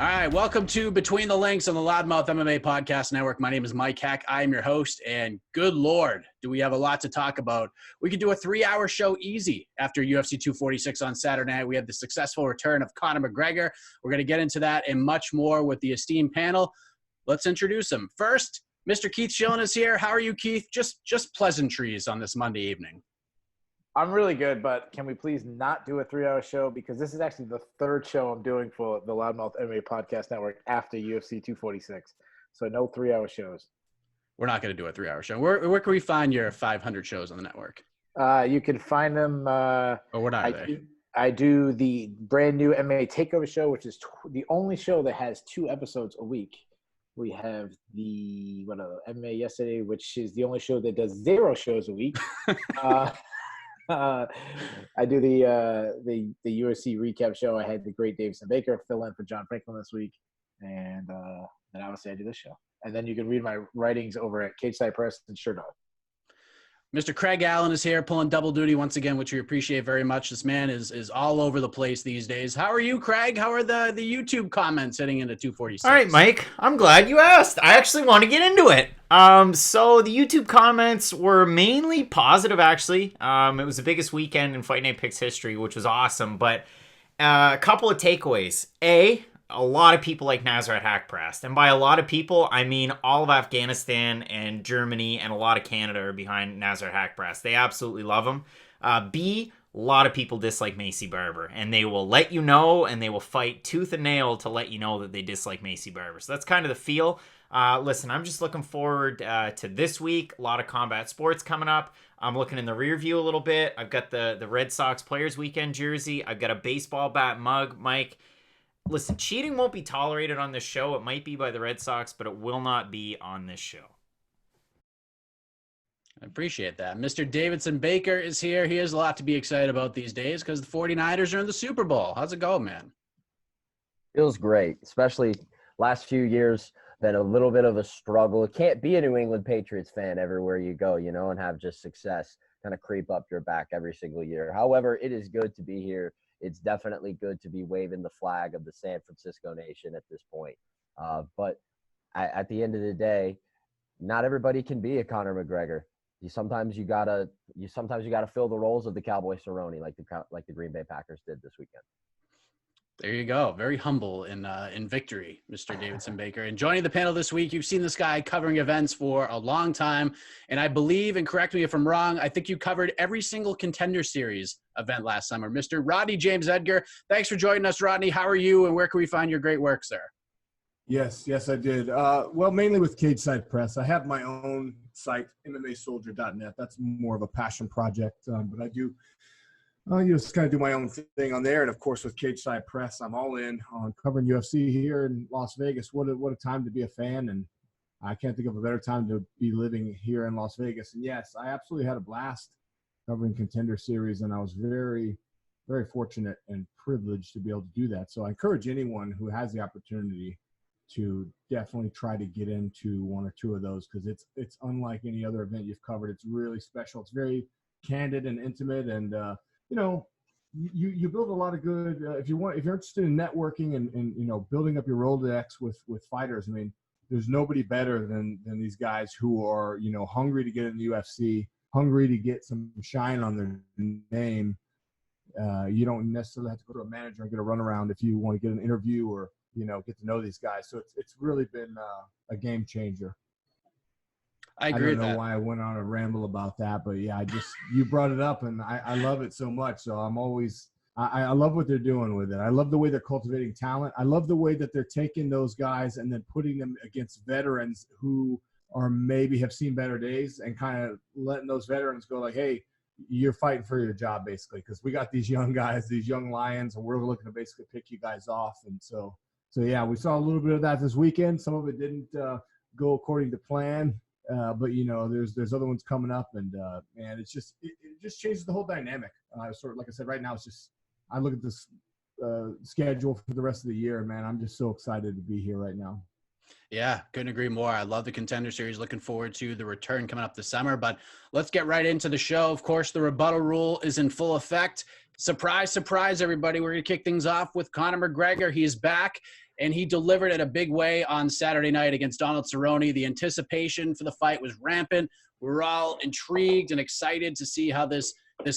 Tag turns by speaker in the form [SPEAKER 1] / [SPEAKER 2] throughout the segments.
[SPEAKER 1] All right, welcome to Between the Links on the Loudmouth MMA Podcast Network. My name is Mike Heck. I am your host, and good Lord, do we have a lot to talk about. We could do a 3-hour show easy after UFC 246 on Saturday night. We had the successful return of Conor McGregor. We're going to get into that and much more with the esteemed panel. Let's introduce him. First, Mr. Keith Schillen is here. How are you, Keith? Just pleasantries on this Monday evening.
[SPEAKER 2] I'm really good, but can we please not do a 3-hour show? Because this is actually the third show I'm doing for the Loudmouth MMA Podcast Network after UFC 246. So no 3-hour shows.
[SPEAKER 1] We're not going to do a 3-hour show. Where can we find your 500 shows on the network?
[SPEAKER 2] You can find them.
[SPEAKER 1] Or what are they?
[SPEAKER 2] I do the brand new MMA Takeover show, which is the only show that has 2 episodes a week. We have the MMA Yesterday, which is the only show that does 0 shows a week. I do the UFC recap show. I had the great Davidson Baker fill in for John Franklin this week, and then obviously I do this show. And then you can read my writings over at Cageside Press and Sure Dog.
[SPEAKER 1] Mr. Craig Allen is here pulling double duty once again, which we appreciate very much. This man is all over the place these days. How are you, Craig? How are the YouTube comments heading into 246?
[SPEAKER 3] All right, Mike. I'm glad you asked. I actually want to get into it. So the YouTube comments were mainly positive, actually. It was the biggest weekend in Fight Night Picks history, which was awesome. But a couple of takeaways. A lot of people like Nasrat Haqparast. And by a lot of people, I mean all of Afghanistan and Germany and a lot of Canada are behind Nasrat Haqparast. They absolutely love him. B, a lot of people dislike Macy Barber. And they will let you know, and they will fight tooth and nail to let you know that they dislike Macy Barber. So that's kind of the feel. Listen, I'm just looking forward to this week. A lot of combat sports coming up. I'm looking in the rear view a little bit. I've got the Red Sox Players Weekend jersey. I've got a baseball bat mug, Mike. Listen, cheating won't be tolerated on this show. It might be by the Red Sox, but it will not be on this show.
[SPEAKER 1] I appreciate that. Mr. Davidson Baker is here. He has a lot to be excited about these days because the 49ers are in the Super Bowl. How's it going, man?
[SPEAKER 4] Feels great, especially last few years. Been a little bit of a struggle. It can't be a New England Patriots fan everywhere you go, and have just success kind of creep up your back every single year. However, it is good to be here. It's definitely good to be waving the flag of the San Francisco nation at this point. But at the end of the day, not everybody can be a Conor McGregor. Sometimes you gotta fill the roles of the Cowboy Cerrone, like the Green Bay Packers did this weekend.
[SPEAKER 1] There you go. Very humble in victory, Mr. Davidson Baker. And joining the panel this week, you've seen this guy covering events for a long time. And I believe, and correct me if I'm wrong, I think you covered every single Contender Series event last summer. Mr. Rodney James Edgar, thanks for joining us, Rodney. How are you, and where can we find your great work, sir?
[SPEAKER 5] Yes, I did. Well, mainly with Cageside Press. I have my own site, MMAsoldier.net. That's more of a passion project, but I do just kind of do my own thing on there. And, of course, with Cageside Press, I'm all in on covering UFC here in Las Vegas. What a time to be a fan, and I can't think of a better time to be living here in Las Vegas. And, yes, I absolutely had a blast covering Contender Series, and I was very, very fortunate and privileged to be able to do that. So I encourage anyone who has the opportunity to definitely try to get into one or two of those, because it's unlike any other event you've covered. It's really special. It's very candid and intimate, and you build a lot of good. If you're interested in networking and building up your Rolodex with fighters, I mean, there's nobody better than these guys who are hungry to get in the UFC, hungry to get some shine on their name. You don't necessarily have to go to a manager and get a runaround if you want to get an interview or get to know these guys. So it's really been a game changer.
[SPEAKER 1] I agree with that.
[SPEAKER 5] I don't know why I went on a ramble about that, but yeah, you brought it up, and I love it so much. So I'm always I love what they're doing with it. I love the way they're cultivating talent. I love the way that they're taking those guys and then putting them against veterans who are maybe have seen better days, and kind of letting those veterans go like, hey, you're fighting for your job, basically, because we got these young guys, these young lions, and we're looking to basically pick you guys off. And so yeah, we saw a little bit of that this weekend. Some of it didn't go according to plan. But there's other ones coming up, and man, it just changes the whole dynamic. Sort of like I said, right now it's just I look at this schedule for the rest of the year, and man, I'm just so excited to be here right now.
[SPEAKER 1] Yeah, couldn't agree more. I love the Contender Series. Looking forward to the return coming up this summer. But let's get right into the show. Of course, the rebuttal rule is in full effect. Surprise, surprise, everybody. We're going to kick things off with Conor McGregor. He is back. and he delivered in a big way on Saturday night against Donald Cerrone. The anticipation for the fight was rampant. We were all intrigued and excited to see how this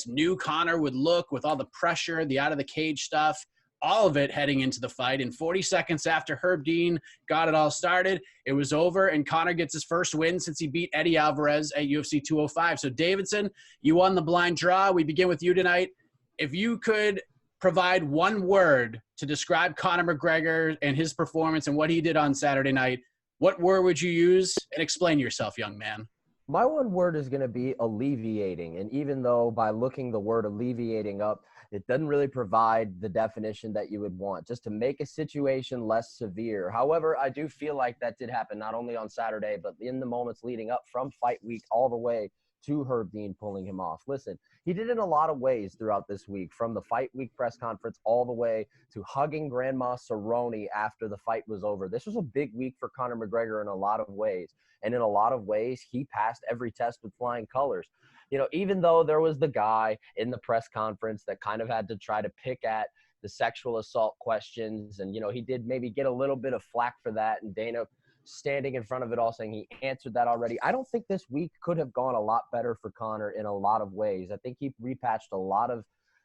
[SPEAKER 1] new Conor would look with all the pressure, the out-of-the-cage stuff, all of it heading into the fight. And 40 seconds after Herb Dean got it all started, it was over, and Conor gets his first win since he beat Eddie Alvarez at UFC 205. So, Davidson, you won the blind draw. We begin with you tonight. If you could provide one word to describe Conor McGregor and his performance and what he did on Saturday night, what word would you use? And explain yourself, young man.
[SPEAKER 4] My one word is going to be alleviating. And even though by looking the word alleviating up, it doesn't really provide the definition that you would want, just to make a situation less severe. However, I do feel like that did happen not only on Saturday, but in the moments leading up from fight week all the way to Herb Dean pulling him off. Listen, he did it in a lot of ways throughout this week, from the fight week press conference all the way to hugging Grandma Cerrone after the fight was over. This was a big week for Conor McGregor in a lot of ways. And in a lot of ways, he passed every test with flying colors. You know, even though there was the guy in the press conference that kind of had to try to pick at the sexual assault questions. And, you know, he did maybe get a little bit of flack for that. And Dana standing in front of it all saying he answered that already. I don't think this week could have gone a lot better for Conor in a lot of ways. I think he repatched a lot of,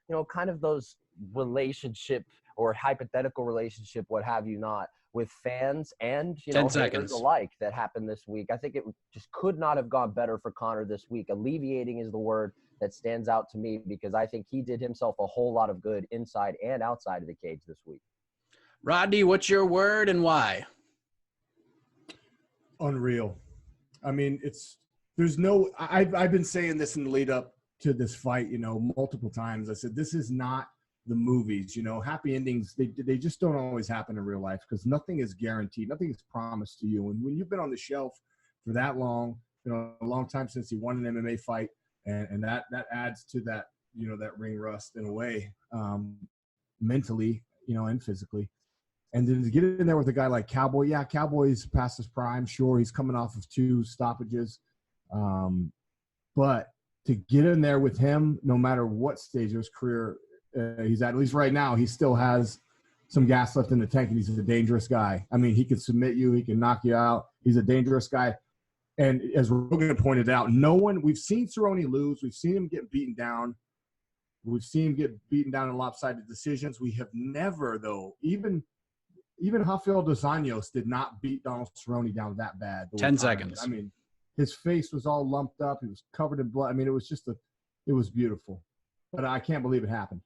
[SPEAKER 4] you know, kind of those relationship or hypothetical relationship, what have you not, with fans and, you know, haters alike that happened this week. I think it just could not have gone better for Conor this week. Alleviating is the word that stands out to me, because I think he did himself a whole lot of good inside and outside of the cage this week.
[SPEAKER 1] Rodney, what's your word and why?
[SPEAKER 5] Unreal. I mean, I've been saying this in the lead up to this fight, you know, multiple times. I said, this is not the movies, you know, happy endings. They just don't always happen in real life, because nothing is guaranteed. Nothing is promised to you. And when you've been on the shelf for that long, you know, a long time since you won an MMA fight, and that adds to that, you know, that ring rust in a way, mentally, you know, and physically. And then to get in there with a guy like Cowboy, yeah, Cowboy's past his prime. Sure, he's coming off of 2 stoppages. But to get in there with him, no matter what stage of his career he's at least right now, he still has some gas left in the tank, and he's a dangerous guy. I mean, he can submit you. He can knock you out. He's a dangerous guy. And as Rogan pointed out, we've seen Cerrone lose. We've seen him get beaten down. We've seen him get beaten down in lopsided decisions. We have never, though, even Rafael dos Anjos did not beat Donald Cerrone down that bad.
[SPEAKER 1] 10 seconds.
[SPEAKER 5] I mean, his face was all lumped up. He was covered in blood. I mean, it was beautiful. But I can't believe it happened.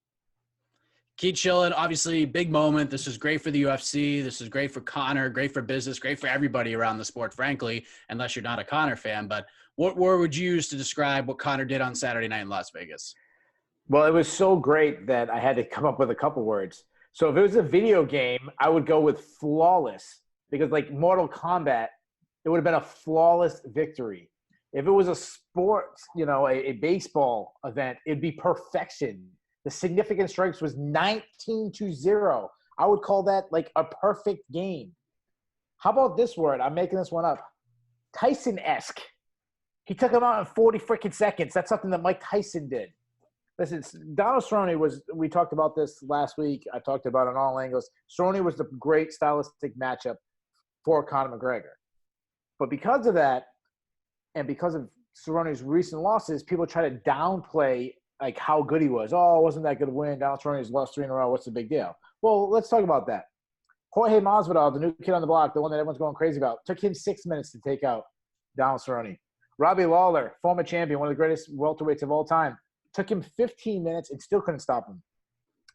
[SPEAKER 1] Keith Chillen, obviously, big moment. This is great for the UFC. This is great for Conor, great for business, great for everybody around the sport, frankly, unless you're not a Conor fan. But what word would you use to describe what Conor did on Saturday night in Las Vegas?
[SPEAKER 2] Well, it was so great that I had to come up with a couple words. So if it was a video game, I would go with flawless, because like Mortal Kombat, it would have been a flawless victory. If it was a sports, you know, a baseball event, it'd be perfection. The significant strikes was 19-0. I would call that like a perfect game. How about this word? I'm making this one up. Tyson-esque. He took him out in 40 freaking seconds. That's something that Mike Tyson did. Listen, Donald Cerrone we talked about this last week. I talked about it on all angles. Cerrone was the great stylistic matchup for Conor McGregor. But because of that, and because of Cerrone's recent losses, people try to downplay like how good he was. Oh, it wasn't that good a win. Donald Cerrone's lost 3 in a row. What's the big deal? Well, let's talk about that. Jorge Masvidal, the new kid on the block, the one that everyone's going crazy about, took him 6 minutes to take out Donald Cerrone. Robbie Lawler, former champion, one of the greatest welterweights of all time, took him 15 minutes and still couldn't stop him.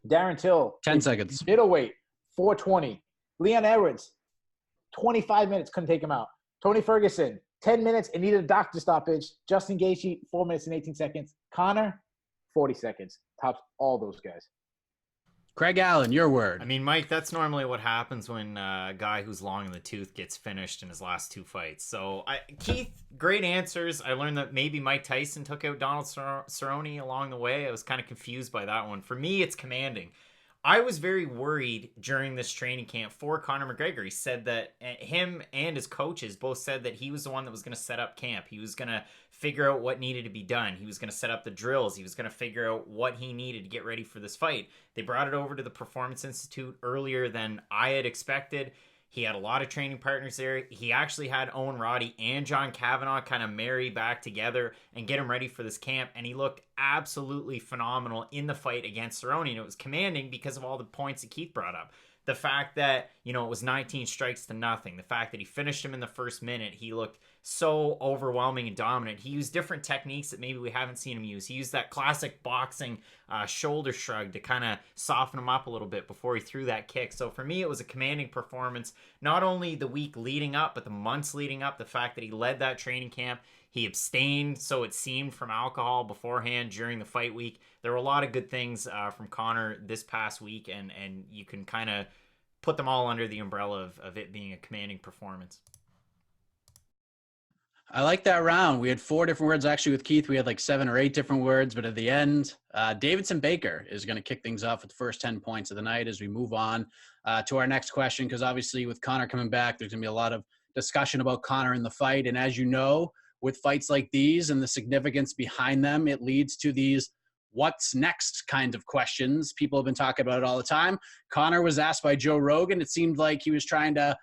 [SPEAKER 2] Darren Till,
[SPEAKER 1] 10 seconds.
[SPEAKER 2] Middleweight, 420. Leon Edwards, 25 minutes, couldn't take him out. Tony Ferguson, 10 minutes and needed a doctor stoppage. Justin Gaethje, 4 minutes and 18 seconds. Conor, 40 seconds. Tops all those guys.
[SPEAKER 1] Craig Allen, your word.
[SPEAKER 3] I mean, Mike, that's normally what happens when a guy who's long in the tooth gets finished in his last 2 fights. So, Keith, great answers. I learned that maybe Mike Tyson took out Donald Cerrone along the way. I was kind of confused by that one. For me, it's commanding. I was very worried during this training camp for Conor McGregor. He said that him and his coaches both said that he was the one that was going to set up camp. He was going to figure out what needed to be done. He was going to set up the drills. He was going to figure out what he needed to get ready for this fight. They brought it over to the Performance Institute earlier than I had expected. He had a lot of training partners there. He actually had Owen Roddy and John Kavanagh kind of marry back together and get him ready for this camp. And he looked absolutely phenomenal in the fight against Cerrone. And it was commanding because of all the points that Keith brought up. The fact that, it was 19 strikes to nothing. The fact that he finished him in the first minute. He looked so overwhelming and dominant. He used different techniques that maybe we haven't seen him use. He used that classic boxing shoulder shrug to kind of soften him up a little bit before he threw that kick. So for me, it was a commanding performance. Not only the week leading up, but the months leading up. The fact that he led that training camp. He abstained, so it seemed, from alcohol beforehand during the fight week. There were a lot of good things from Conor this past week, and you can kind of put them all under the umbrella of it being a commanding performance.
[SPEAKER 1] I like that round. We had 4 different words. Actually, with Keith, we had like 7 or 8 different words. But at the end, Davidson Baker is going to kick things off with the first 10 points of the night as we move on to our next question. Because obviously with Conor coming back, there's going to be a lot of discussion about Conor in the fight. And as you know, with fights like these and the significance behind them, it leads to these what's next kind of questions. People have been talking about it all the time. Conor was asked by Joe Rogan. It seemed like he was trying to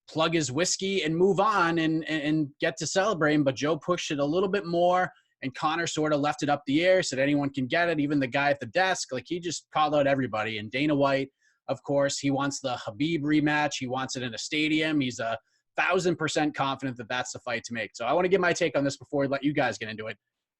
[SPEAKER 1] plug his whiskey and move on and get to celebrating, but Joe pushed it a little bit more, and Conor sort of left it up the air, said anyone can get it, even the guy at the desk. Like, he just called out everybody. And Dana White, of course, he wants the Khabib rematch. He wants it in a stadium. He's 1,000% confident that that's the fight to make. So I want to get my take on this before I let you guys get into it.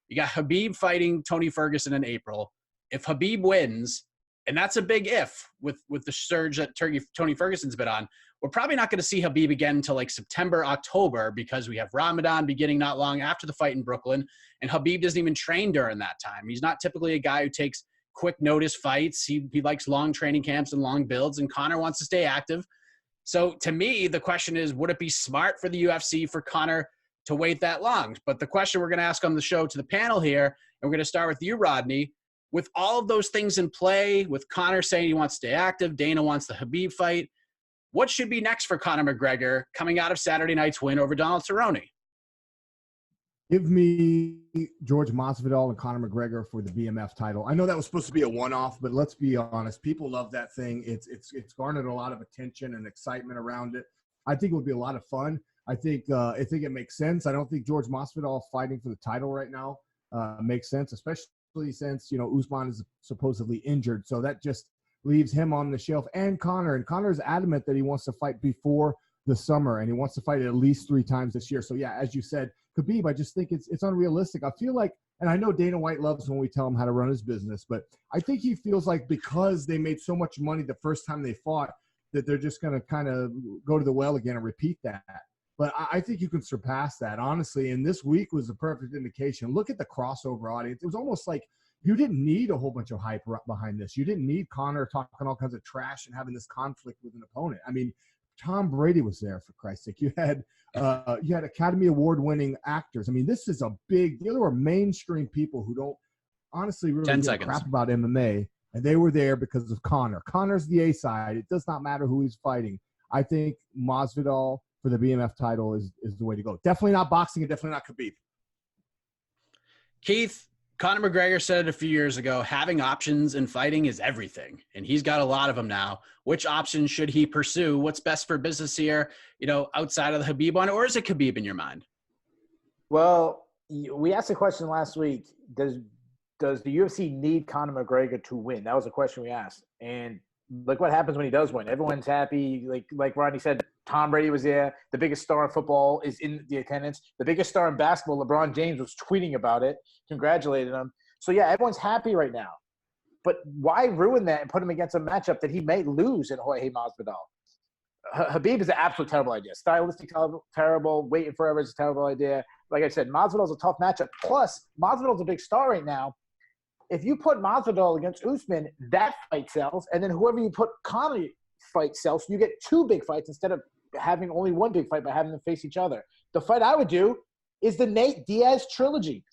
[SPEAKER 1] You got Khabib fighting Tony Ferguson in April. If Khabib wins, and that's a big if with the surge that Tony Ferguson's been on, we're probably not going to see Khabib again until like September, October, because we have Ramadan beginning not long after the fight in Brooklyn, and Khabib doesn't even train during that time. He's not typically a guy who takes quick notice fights. He likes long training camps and long builds, and Conor wants to stay active. So to me, the question is, would it be smart for the UFC for Conor to wait that long? But the question we're going to ask on the show to the panel here, and we're going to start with you, Rodney, with all of those things in play, with Conor saying he wants to stay active, Dana wants the Khabib fight, what should be next for Conor McGregor coming out of Saturday night's win over Donald Cerrone?
[SPEAKER 5] Give me George Masvidal and Conor McGregor for the BMF title. I know that was supposed to be a one-off, but let's be honest. People love that thing. It's garnered a lot of attention and excitement around it. I think it would be a lot of fun. I think it makes sense. I don't think George Masvidal fighting for the title right now makes sense, especially since, Usman is supposedly injured. So that just leaves him on the shelf, and Conor is adamant that he wants to fight before the summer, and he wants to fight at least 3 times this year. So yeah, as you said, Khabib, I just think it's unrealistic. I feel like, and I know Dana White loves when we tell him how to run his business, but I think he feels like because they made so much money the first time they fought that they're just going to kind of go to the well again and repeat that. But I think you can surpass that, honestly. And this week was a perfect indication. Look at the crossover audience. It was almost like you didn't need a whole bunch of hype behind this. You didn't need Conor talking all kinds of trash and having this conflict with an opponent. I mean, Tom Brady was there, for Christ's sake. You had Academy Award-winning actors. I mean, this is a big deal. There were mainstream people who don't honestly really give a crap about MMA, and they were there because of Conor. Conor's the A side. It does not matter who he's fighting. I think Masvidal for the BMF title is the way to go. Definitely not boxing, and definitely not Khabib.
[SPEAKER 1] Keith, Conor McGregor said it a few years ago, having options in fighting is everything. And he's got a lot of them now. Which options should he pursue? What's best for business here, outside of the Khabib one? Or is it Khabib in your mind?
[SPEAKER 2] Well, we asked a question last week. Does the UFC need Conor McGregor to win? That was a question we asked. And look what happens when he does win. Everyone's happy. Like Rodney said, Tom Brady was there. The biggest star in football is in the attendance. The biggest star in basketball, LeBron James, was tweeting about it, congratulating him. So, yeah, everyone's happy right now. But why ruin that and put him against a matchup that he may lose in Jorge Masvidal? Khabib is an absolute terrible idea. Stylistic terrible. Waiting forever is a terrible idea. Like I said, Masvidal's a tough matchup. Plus, Masvidal's a big star right now. If you put Masvidal against Usman, that fight sells. And then whoever you put Conor fight sells. So you get 2 big fights instead of having only 1 big fight by having them face each other. The fight I would do is the Nate Diaz trilogy.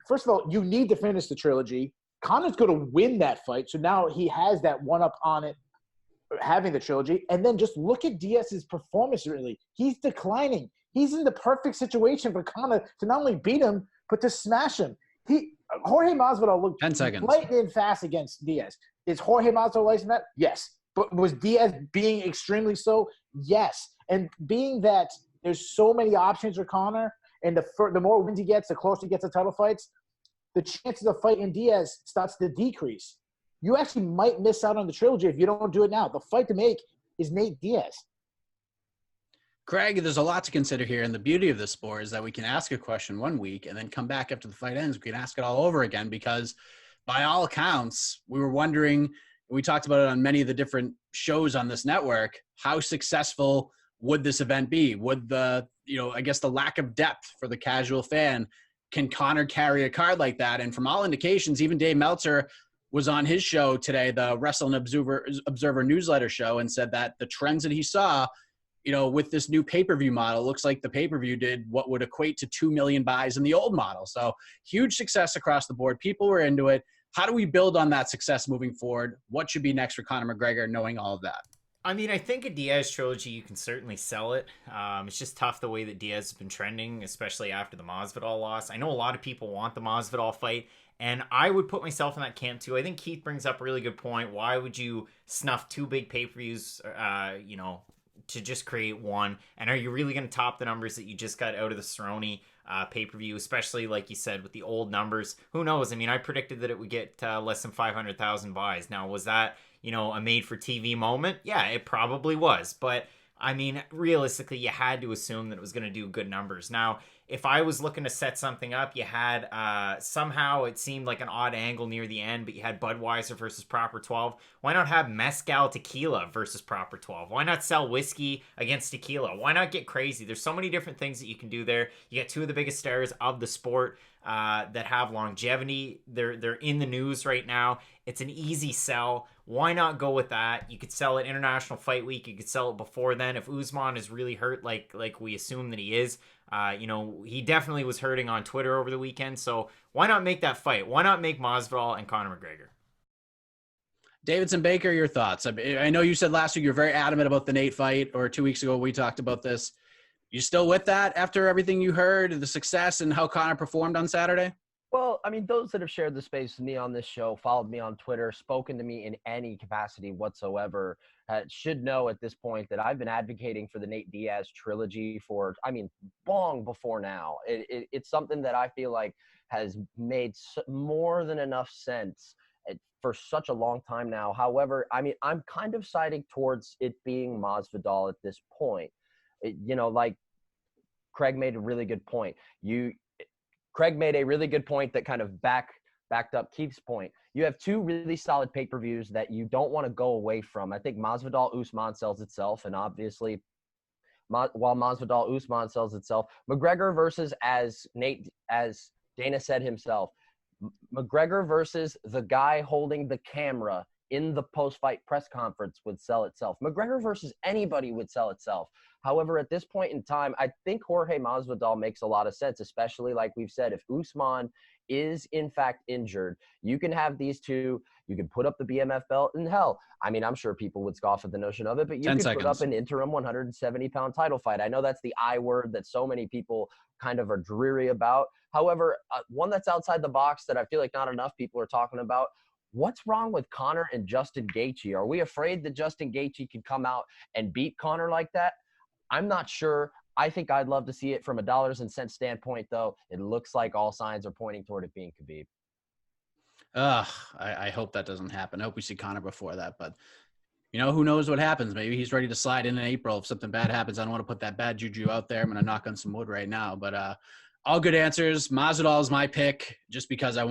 [SPEAKER 2] First of all, you need to finish the trilogy. Conor's going to win that fight. So now he has that one up on it, having the trilogy. And then just look at Diaz's performance, really. He's declining. He's in the perfect situation for Conor to not only beat him, but to smash him. Jorge Masvidal looked
[SPEAKER 1] 10 seconds.
[SPEAKER 2] lightning fast against Diaz. Is Jorge Masvidal like that? Yes. But was Diaz being extremely so? Yes. And being that there's so many options for Conor, and the more wins he gets, the closer he gets to title fights, the chances of fighting Diaz starts to decrease. You actually might miss out on the trilogy if you don't do it now. The fight to make is Nate Diaz.
[SPEAKER 1] Craig, there's a lot to consider here, and the beauty of this sport is that we can ask a question one week and then come back after the fight ends. We can ask it all over again because, by all accounts, we were wondering, we talked about it on many of the different shows on this network, how successful would this event be? Would the lack of depth for the casual fan, can Conor carry a card like that? And from all indications, even Dave Meltzer was on his show today, the Wrestling Observer newsletter show, and said that the trends that he saw, with this new pay-per-view model, it looks like the pay-per-view did what would equate to 2 million buys in the old model. So huge success across the board. People were into it. How do we build on that success moving forward? What should be next for Conor McGregor, knowing all of that?
[SPEAKER 3] I mean, I think a Diaz trilogy, you can certainly sell it. It's just tough the way that Diaz has been trending, especially after the Masvidal loss. I know a lot of people want the Masvidal fight, and I would put myself in that camp too. I think Keith brings up a really good point. Why would you snuff 2 big pay-per-views, to just create one? And are you really going to top the numbers that you just got out of the Cerrone pay-per-view, especially like you said with the old numbers? Who knows? I mean, I predicted that it would get less than 500,000 buys. Now, was that a made-for-TV moment? Yeah, it probably was. But, I mean, realistically, you had to assume that it was going to do good numbers. Now, if I was looking to set something up, you had somehow it seemed like an odd angle near the end, but you had Budweiser versus Proper 12. Why not have Mezcal Tequila versus Proper 12? Why not sell whiskey against tequila? Why not get crazy? There's so many different things that you can do there. You get 2 of the biggest stars of the sport that have longevity. They're in the news right now. It's an easy sell. Why not go with that? You could sell it International Fight Week. You could sell it before then. If Usman is really hurt, like we assume that he is, he definitely was hurting on Twitter over the weekend. So why not make that fight? Why not make Masvidal and Conor McGregor?
[SPEAKER 1] Davidson Baker, your thoughts? I know you said last week you're very adamant about the Nate fight, or 2 weeks ago we talked about this. You still with that after everything you heard, the success and how Conor performed on Saturday?
[SPEAKER 4] Well, I mean, those that have shared the space with me on this show, followed me on Twitter, spoken to me in any capacity whatsoever, should know at this point that I've been advocating for the Nate Diaz trilogy for, long before now. It's something that I feel like has made more than enough sense for such a long time now. However, I'm kind of siding towards it being Masvidal at this point. Like Craig made a really good point. Craig made a really good point that kind of backed up Keith's point. You have 2 really solid pay-per-views that you don't want to go away from. I think Masvidal Usman sells itself, and obviously, while Masvidal Usman sells itself, McGregor versus, as Dana said himself, McGregor versus the guy holding the camera in the post-fight press conference would sell itself. McGregor versus anybody would sell itself. However, at this point in time, I think Jorge Masvidal makes a lot of sense, especially like we've said, if Usman is in fact injured, you can have these 2, you can put up the BMF belt, and hell, I'm sure people would scoff at the notion of it, but you can put up an interim 170-pound title fight. I know that's the I word that so many people kind of are dreary about. However, one that's outside the box that I feel like not enough people are talking about. What's wrong with Conor and Justin Gaethje? Are we afraid that Justin Gaethje could come out and beat Conor like that? I'm not sure. I think I'd love to see it from a dollars and cents standpoint, though. It looks like all signs are pointing toward it being Khabib.
[SPEAKER 1] I hope that doesn't happen. I hope we see Conor before that. But, who knows what happens? Maybe he's ready to slide in April if something bad happens. I don't want to put that bad juju out there. I'm going to knock on some wood right now. But all good answers. Masvidal is my pick just because I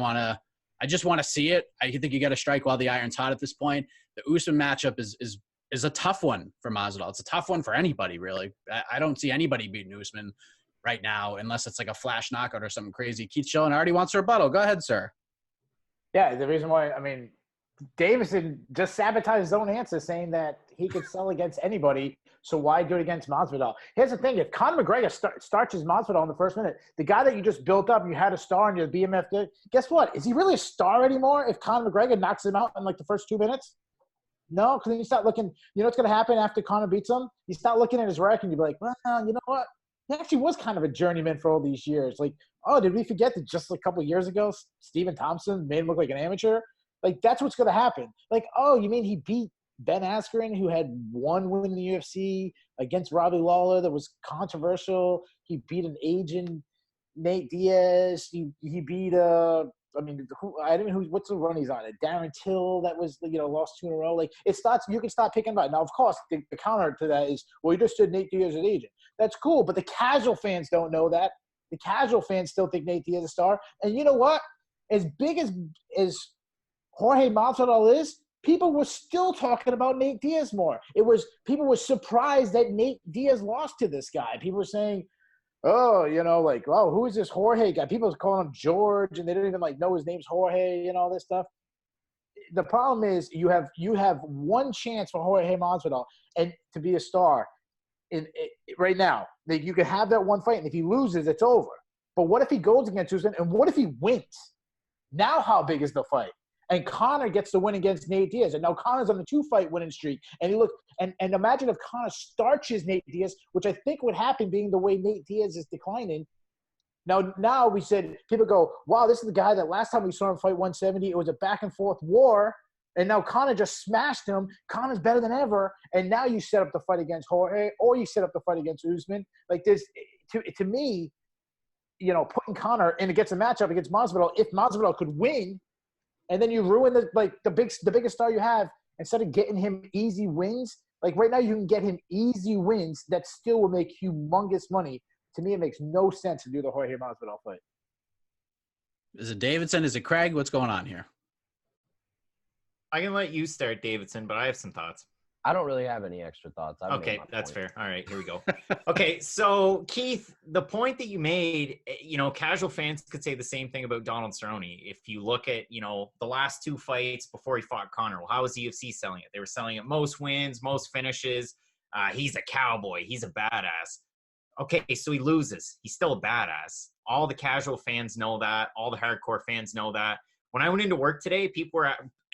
[SPEAKER 1] just want to see it. I think you got to strike while the iron's hot at this point. The Usman matchup is a tough one for Masvidal. It's a tough one for anybody, really. I don't see anybody beating Usman right now unless it's like a flash knockout or something crazy. Keith Schilling already wants a rebuttal. Go ahead, sir.
[SPEAKER 2] Yeah, the reason why, Davison just sabotaged his own answer, saying that he could sell against anybody. So why do it against Masvidal? Here's the thing: if Conor McGregor starches Masvidal in the first minute, the guy that you just built up, you had a star in your BMF. Guess what? Is he really a star anymore? If Conor McGregor knocks him out in like the first 2 minutes, no, because then you start looking. You know what's going to happen after Conor beats him? You start looking at his record, and you be like, well, you know what? He actually was kind of a journeyman for all these years. Like, oh, did we forget that just a couple of years ago, Stephen Thompson made him look like an amateur? Like, that's what's going to happen. Like, oh, you mean he beat Ben Askren, who had one win in the UFC against Robbie Lawler that was controversial. He beat an aging Nate Diaz. He beat what's the run he's on? Darren Till that was lost 2 in a row. Like you can start picking about it. Now, of course, the counter to that is, well, you just did Nate Diaz as an agent. That's cool, but the casual fans don't know that. The casual fans still think Nate Diaz is a star. And you know what? As big as Jorge Masvidal is, people were still talking about Nate Diaz more. People were surprised that Nate Diaz lost to this guy. People were saying, oh, who is this Jorge guy? People were calling him George, and they didn't even know his name's Jorge and all this stuff. The problem is you have one chance for Jorge Masvidal and to be a star right now. That you could have that one fight, and if he loses, it's over. But what if he goes against Usman, and what if he wins? Now how big is the fight? And Conor gets the win against Nate Diaz. And now Conor's on the 2-fight winning streak. And and imagine if Conor starches Nate Diaz, which I think would happen being the way Nate Diaz is declining. Now we said, people go, wow, this is the guy that last time we saw him fight 170, it was a back-and-forth war. And now Conor just smashed him. Conor's better than ever. And now you set up the fight against Jorge, or you set up the fight against Usman. Like this, to me, putting Conor in against a matchup against Masvidal, if Masvidal could win, and then you ruin the biggest star you have instead of getting him easy wins. Like right now, you can get him easy wins that still will make humongous money. To me, it makes no sense to do the Jorge Masvidal fight.
[SPEAKER 1] Is it Davidson? Is it Craig? What's going on here?
[SPEAKER 3] I can let you start, Davidson, but I have some thoughts.
[SPEAKER 4] I don't really have any extra thoughts.
[SPEAKER 3] Okay, that's fair. All right, here we go. Okay, so Keith, the point that you made, casual fans could say the same thing about Donald Cerrone. If you look at, the last 2 fights before he fought Conor, well, how was the UFC selling it? They were selling it most wins, most finishes. He's a cowboy. He's a badass. Okay, so he loses. He's still a badass. All the casual fans know that. All the hardcore fans know that. When I went into work today,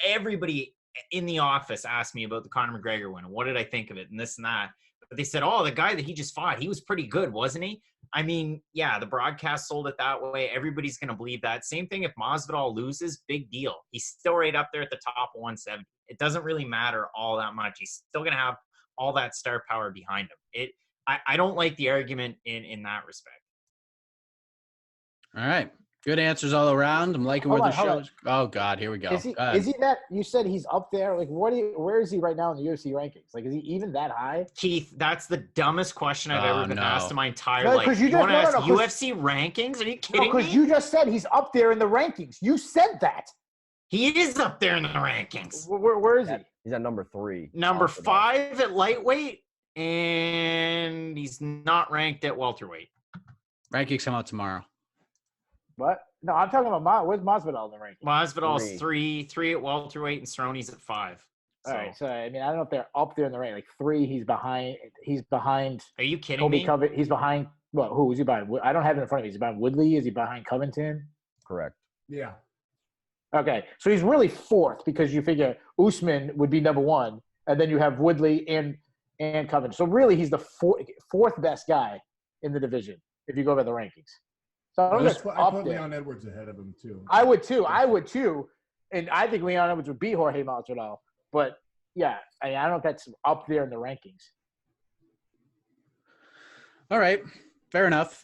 [SPEAKER 3] everybody in the office asked me about the Conor McGregor win and what did I think of it and this and that. But they said, oh, the guy that he just fought, he was pretty good, wasn't he? I mean, yeah, the broadcast sold it that way. Everybody's going to believe that. Same thing if Masvidal loses, big deal. He's still right up there at the top of 170. It doesn't really matter all that much. He's still going to have all that star power behind him. I don't like the argument in that respect.
[SPEAKER 1] All right. Good answers all around. I'm liking where the show's. Oh God, here we go.
[SPEAKER 2] Is he that? You said he's up there. Like, where is he right now in the UFC rankings? Like, is he even that high?
[SPEAKER 3] Keith, that's the dumbest question I've ever been asked in my entire life.
[SPEAKER 2] You
[SPEAKER 3] want to ask UFC rankings? Are you kidding me?
[SPEAKER 2] Because you just said he's up there in the rankings. You said that.
[SPEAKER 3] He is up there in the rankings.
[SPEAKER 2] Where is he?
[SPEAKER 4] He's at number 3.
[SPEAKER 3] Number 5 at lightweight, and he's not ranked at welterweight.
[SPEAKER 1] Rankings come out tomorrow.
[SPEAKER 2] What? No, I'm talking about where's Masvidal in the ranking?
[SPEAKER 3] Masvidal's 3 at welterweight, and Cerrone's at 5.
[SPEAKER 2] All right, so I mean, I don't know if they're up there in the rank. Like 3, he's behind.
[SPEAKER 3] Are you kidding
[SPEAKER 2] Colby
[SPEAKER 3] me?
[SPEAKER 2] Covington. He's behind. Well, who is he behind? I don't have it in front of me. Is he behind Woodley? Is he behind Covington?
[SPEAKER 4] Correct.
[SPEAKER 5] Yeah.
[SPEAKER 2] Okay, so he's really 4th because you figure Usman would be number 1, and then you have Woodley and Covington. So really, he's the 4th best guy in the division if you go by the rankings. So
[SPEAKER 5] I put Leon Edwards ahead of him too.
[SPEAKER 2] I would too, and I think Leon Edwards would beat Jorge Masvidal. But yeah, I don't know if that's up there in the rankings.
[SPEAKER 1] All right, fair enough.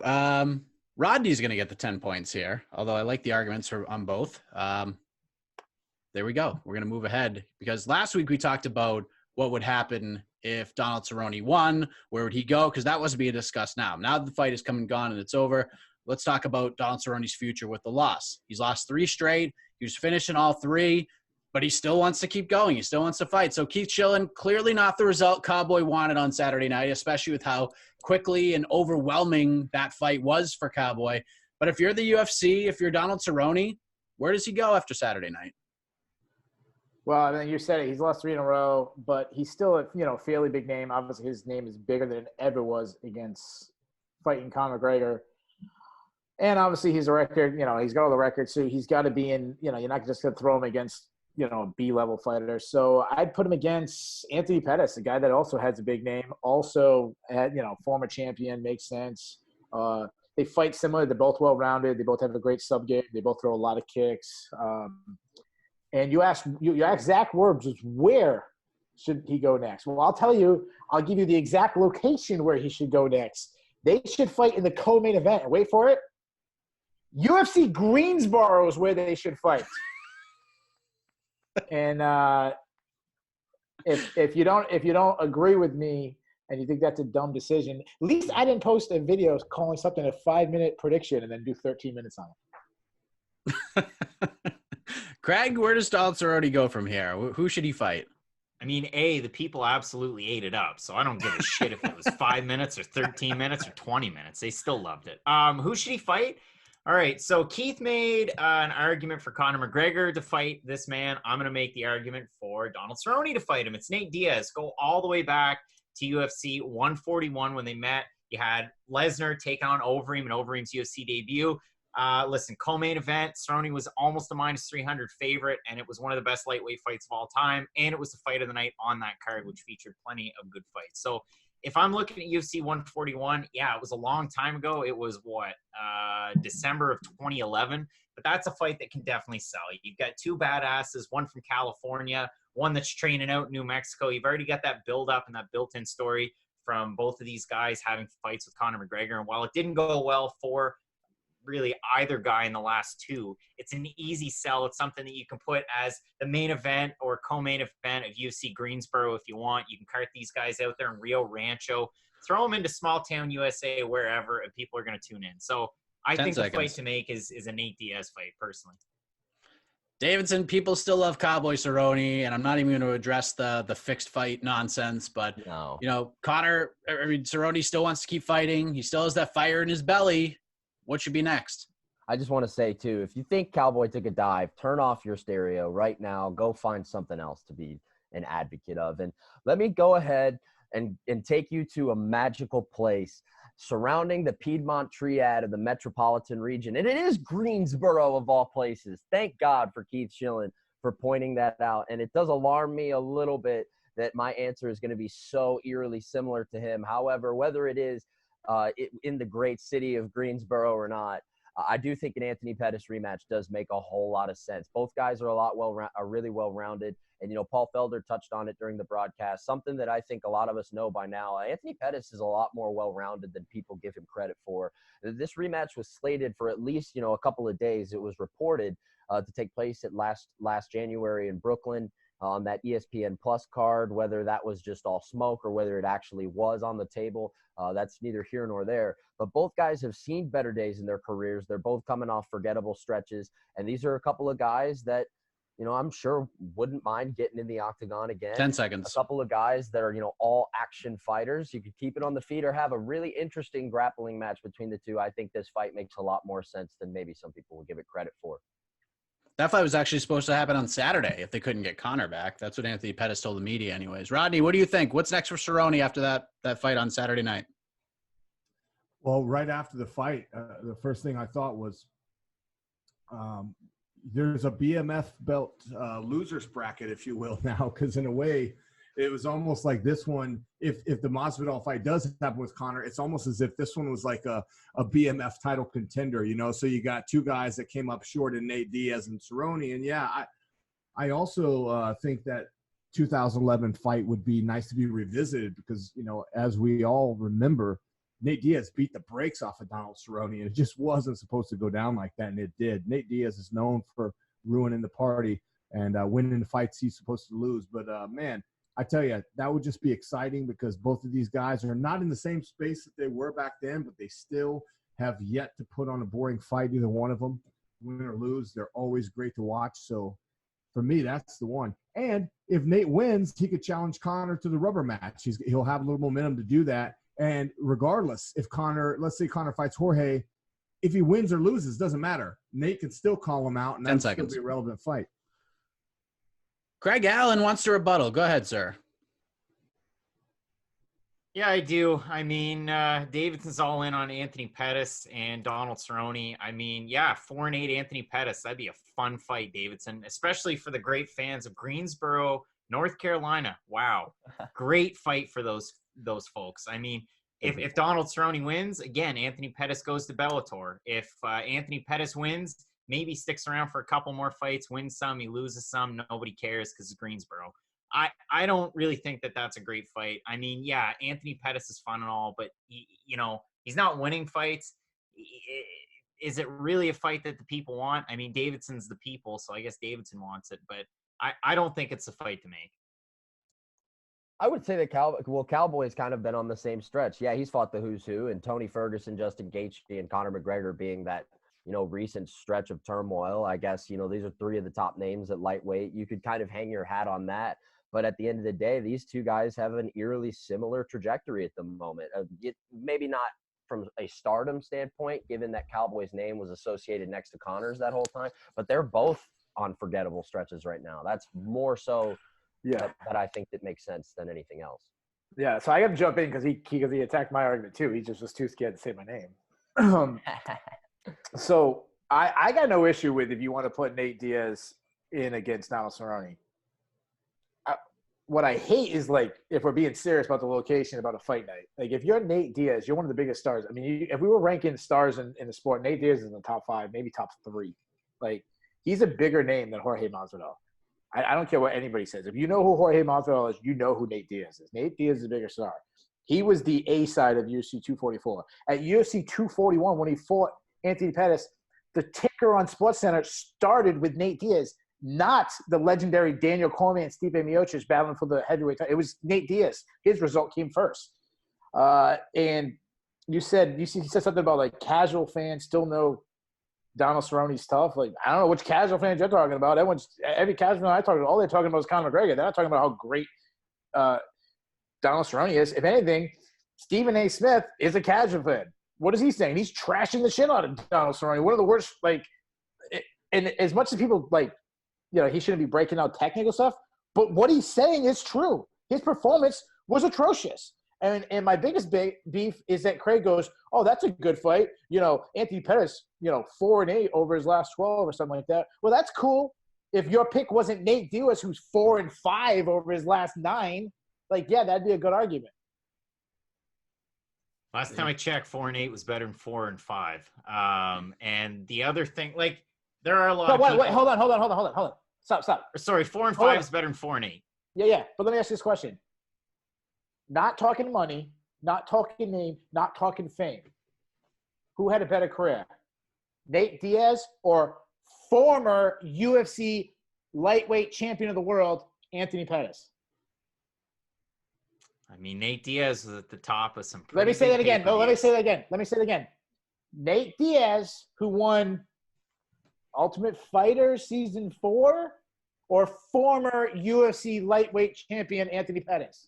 [SPEAKER 1] Rodney's going to get the 10 points here, although I like the arguments on both. There we go. We're going to move ahead because last week we talked about what would happen if Donald Cerrone won. Where would he go? Because that wasn't being discussed now. Now that the fight is come and gone and it's over, let's talk about Donald Cerrone's future with the loss. He's lost 3 straight. He was finishing all 3, but he still wants to keep going. He still wants to fight. So Keith Schillen, clearly not the result Cowboy wanted on Saturday night, especially with how quickly and overwhelming that fight was for Cowboy. But if you're the UFC, if you're Donald Cerrone, where does he go after Saturday night?
[SPEAKER 2] Well, I mean, you said it. He's lost 3 in a row, but he's still a fairly big name. Obviously, his name is bigger than it ever was against fighting Conor McGregor. And obviously, he's a record. He's got all the records, so he's got to be in. You're not just going to throw him against a B-level fighter. So I'd put him against Anthony Pettis, a guy that also has a big name, also had former champion. Makes sense. They fight similar. They're both well-rounded. They both have a great sub game. They both throw a lot of kicks. And you asked Zach Werbs, where should he go next? Well, I'll tell you. I'll give you the exact location where he should go next. They should fight in the co-main event. And wait for it. UFC Greensboro is where they should fight. And if you don't agree with me and you think that's a dumb decision, at least I didn't post a video calling something a 5-minute prediction and then do 13 minutes on it.
[SPEAKER 1] Craig, where does Donald Cerrone go from here? Who should he fight?
[SPEAKER 3] I mean, the people absolutely ate it up, so I don't give a shit if it was 5 minutes or 13 minutes or 20 minutes. They still loved it. Who should he fight? All right, so Keith made an argument for Conor McGregor to fight this man. I'm going to make the argument for Donald Cerrone to fight him. It's Nate Diaz. Go all the way back to UFC 141 when they met. You had Lesnar take on Overeem in Overeem's UFC debut. Listen, co-main event, Cerrone was almost a -300 favorite, and it was one of the best lightweight fights of all time, and it was the fight of the night on that card, which featured plenty of good fights. So if I'm looking at UFC 141, yeah, it was a long time ago. It was, December of 2011, but that's a fight that can definitely sell. You've got two badasses, one from California, one that's training out in New Mexico. You've already got that build-up and that built-in story from both of these guys having fights with Conor McGregor, and while it didn't go well for really either guy in the last two, it's an easy sell. It's something that you can put as the main event or co-main event of UFC Greensboro if you want. You can cart these guys out there in Rio Rancho, throw them into small town USA, wherever, and people are going to tune in. So I think the fight to make is a Nate Diaz fight, personally.
[SPEAKER 1] Davidson, people still love Cowboy Cerrone, and I'm not even going to address the fixed fight nonsense, but Cerrone still wants to keep fighting. He still has that fire in his belly. What should be next?
[SPEAKER 4] I just want to say, too, if you think Cowboy took a dive, turn off your stereo right now. Go find something else to be an advocate of. And let me go ahead and take you to a magical place surrounding the Piedmont Triad of the metropolitan region. And it is Greensboro, of all places. Thank God for Keith Schillen for pointing that out. And it does alarm me a little bit that my answer is going to be so eerily similar to him. However, whether it is in the great city of Greensboro or not, I do think an Anthony Pettis rematch does make a whole lot of sense. Both guys are really well-rounded. And, Paul Felder touched on it during the broadcast, something that I think a lot of us know by now. Anthony Pettis is a lot more well-rounded than people give him credit for. This rematch was slated for at least, a couple of days. It was reported to take place at last January in Brooklyn on that ESPN Plus card. Whether that was just all smoke or whether it actually was on the table, that's neither here nor there. But both guys have seen better days in their careers. They're both coming off forgettable stretches. And these are a couple of guys that, I'm sure wouldn't mind getting in the octagon again.
[SPEAKER 1] 10 seconds.
[SPEAKER 4] A couple of guys that are, all action fighters. You could keep it on the feet or have a really interesting grappling match between the two. I think this fight makes a lot more sense than maybe some people would give it credit for.
[SPEAKER 1] That fight was actually supposed to happen on Saturday if they couldn't get Conor back. That's what Anthony Pettis told the media anyways. Rodney, what do you think? What's next for Cerrone after that fight on Saturday night?
[SPEAKER 5] Well, right after the fight, the first thing I thought was there's a BMF belt losers bracket, if you will, now, because in a way it was almost like this one, if the Masvidal fight does happen with Conor, it's almost as if this one was like a BMF title contender, so you got two guys that came up short in Nate Diaz and Cerrone. And yeah, I also think that 2011 fight would be nice to be revisited because, as we all remember, Nate Diaz beat the brakes off of Donald Cerrone, and it just wasn't supposed to go down like that, and it did. Nate Diaz is known for ruining the party and winning the fights he's supposed to lose. But, man, I tell you, that would just be exciting because both of these guys are not in the same space that they were back then, but they still have yet to put on a boring fight, either one of them. Win or lose, they're always great to watch. So, for me, that's the one. And if Nate wins, he could challenge Conor to the rubber match. He'll have a little momentum to do that. And regardless, if let's say Conor fights Jorge, if he wins or loses, doesn't matter. Nate can still call him out, and that's going to be a relevant fight.
[SPEAKER 1] Craig Allen wants to rebuttal. Go ahead, sir.
[SPEAKER 3] Yeah, I do. I mean, Davidson's all in on Anthony Pettis and Donald Cerrone. I mean, yeah, 4-8 Anthony Pettis. That'd be a fun fight, Davidson, especially for the great fans of Greensboro, North Carolina. Wow. Great fight for those folks. I mean, if Donald Cerrone wins, again, Anthony Pettis goes to Bellator. If Anthony Pettis wins, maybe sticks around for a couple more fights, wins some, he loses some, nobody cares because it's Greensboro. I don't really think that that's a great fight. I mean, yeah, Anthony Pettis is fun and all, but he's not winning fights. Is it really a fight that the people want? I mean, Davidson's the people, so I guess Davidson wants it, but I don't think it's a fight to make.
[SPEAKER 4] I would say that Cowboy's kind of been on the same stretch. Yeah, he's fought the who's who, and Tony Ferguson, Justin Gaethje, and Conor McGregor being that, recent stretch of turmoil. I guess, these are three of the top names at lightweight. You could kind of hang your hat on that. But at the end of the day, these two guys have an eerily similar trajectory at the moment. Maybe not from a stardom standpoint, given that Cowboy's name was associated next to Conor's that whole time, but they're both on forgettable stretches right now. That's more so that I think that makes sense than anything else.
[SPEAKER 2] Yeah, so I got to jump in because he attacked my argument too. He just was too scared to say my name. So I got no issue with if you want to put Nate Diaz in against Donald Cerrone. What I hate is, like, if we're being serious about the location, about a fight night. Like, if you're Nate Diaz, you're one of the biggest stars. I mean, if we were ranking stars in the sport, Nate Diaz is in the top 5, maybe top 3. Like, he's a bigger name than Jorge Masvidal. I don't care what anybody says. If you know who Jorge Masvidal is, you know who Nate Diaz is. Nate Diaz is a bigger star. He was the A side of UFC 244. At UFC 241, when he fought Anthony Pettis, the ticker on SportsCenter started with Nate Diaz, not the legendary Daniel Cormier and Stipe Miocic battling for the heavyweight title. It was Nate Diaz. His result came first. And you said something about, like, casual fans still know Donald Cerrone's tough. Like, I don't know which casual fans you're talking about. Every casual fan I talk to, all they're talking about is Conor McGregor. They're not talking about how great Donald Cerrone is. If anything, Stephen A. Smith is a casual fan. What is he saying? He's trashing the shit out of Donald Cerrone. One of the worst, and as much as people, he shouldn't be breaking out technical stuff, but what he's saying is true. His performance was atrocious. And my biggest beef is that Craig goes, oh, that's a good fight. Anthony Pettis, 4-8 over his last 12 or something like that. Well, that's cool. If your pick wasn't Nate Diaz, who's 4-5 over his last 9, that'd be a good argument.
[SPEAKER 3] Last time I checked, 4-8 was better than 4-5. And the other thing, there are a lot of people.
[SPEAKER 2] Wait, hold on. Stop.
[SPEAKER 3] Sorry, 4-5 is better than 4-8.
[SPEAKER 2] Yeah. But let me ask you this question. Not talking money, not talking name, not talking fame. Who had a better career? Nate Diaz or former UFC lightweight champion of the world, Anthony Pettis?
[SPEAKER 3] I mean, Nate Diaz was at the top of some pretty
[SPEAKER 2] Let me say that again.
[SPEAKER 3] pay-per-views.
[SPEAKER 2] Let me say it again. Nate Diaz, who won Ultimate Fighter Season 4, or former UFC lightweight champion Anthony Pettis?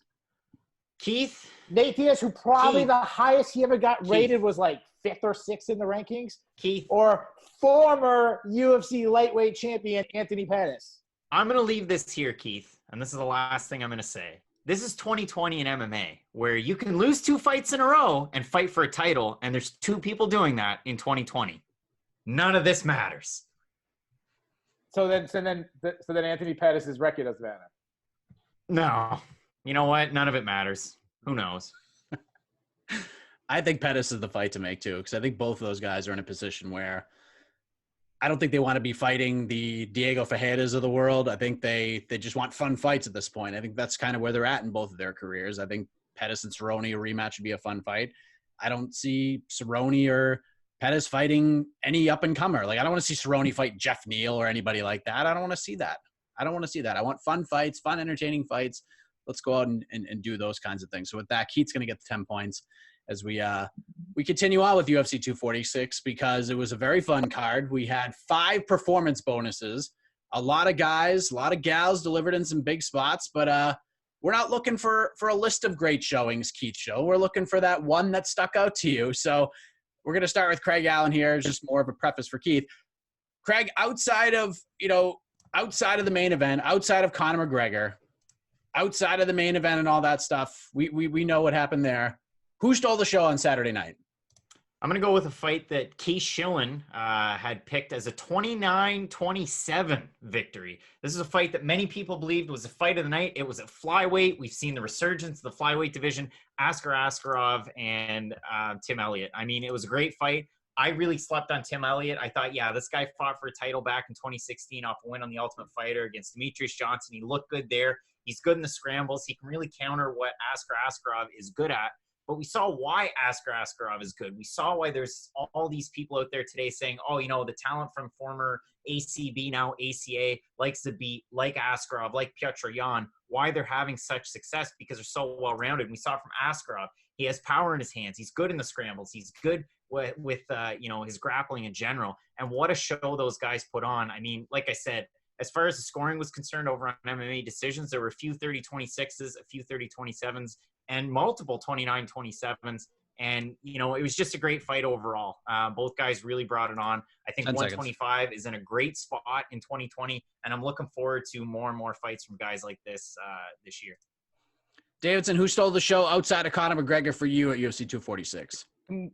[SPEAKER 3] Keith?
[SPEAKER 2] Nate Diaz, who probably the highest he ever got rated was 5th or 6th in the rankings.
[SPEAKER 3] Keith?
[SPEAKER 2] Or former UFC lightweight champion Anthony Pettis?
[SPEAKER 3] I'm going to leave this here, Keith, and this is the last thing I'm going to say. This is 2020 in MMA, where you can lose 2 fights in a row and fight for a title, and there's 2 people doing that in 2020. None of this matters.
[SPEAKER 2] So then Anthony Pettis' record doesn't matter.
[SPEAKER 3] No. You know what? None of it matters. Who knows?
[SPEAKER 1] I think Pettis is the fight to make, too, because I think both of those guys are in a position where I don't think they want to be fighting the Diego Fajedas of the world. I think they just want fun fights at this point. I think that's kind of where they're at in both of their careers. I think Pettis and Cerrone, a rematch would be a fun fight. I don't see Cerrone or Pettis fighting any up-and-comer. I don't want to see Cerrone fight Jeff Neal or anybody like that. I don't want to see that. I want fun fights, fun, entertaining fights. Let's go out and do those kinds of things. So with that, Keith's going to get the 10 points as we continue on with UFC 246 because it was a very fun card. We had 5 performance bonuses. A lot of guys, a lot of gals delivered in some big spots, but we're not looking for a list of great showings, Keith show. We're looking for that one that stuck out to you. So we're going to start with Craig Allen here. It's just more of a preface for Keith. Craig, outside of, outside of the main event, outside of Conor McGregor, outside of the main event and all that stuff, we know what happened there. Who stole the show on Saturday night?
[SPEAKER 3] I'm going to go with a fight that Keith Schillen had picked as a 29-27 victory. This is a fight that many people believed was a fight of the night. It was at flyweight. We've seen the resurgence of the flyweight division, Askar Askarov and Tim Elliott. I mean, it was a great fight. I really slept on Tim Elliott. I thought, yeah, this guy fought for a title back in 2016 off a win on the Ultimate Fighter against Demetrius Johnson. He looked good there. He's good in the scrambles. He can really counter what Askar Askarov is good at. But we saw why Askar Askarov is good. We saw why there's all these people out there today saying, oh, you know, the talent from former ACB, now ACA, like Zabit, like Askarov, like Piotr Yan, why they're having such success, because they're so well-rounded. We saw it from Askarov. He has power in his hands. He's good in the scrambles. He's good with you know, his grappling in general. And what a show those guys put on. I mean, like I said, as far as the scoring was concerned over on MMA decisions, there were a few 30-26s, a few 30-27s, and multiple 29-27s. And, you know, it was just a great fight overall. Both guys really brought it on. I think 125 is in a great spot in 2020, and I'm looking forward to more and more fights from guys like this this year.
[SPEAKER 1] Davidson, who stole the show outside of Conor McGregor for you at UFC 246?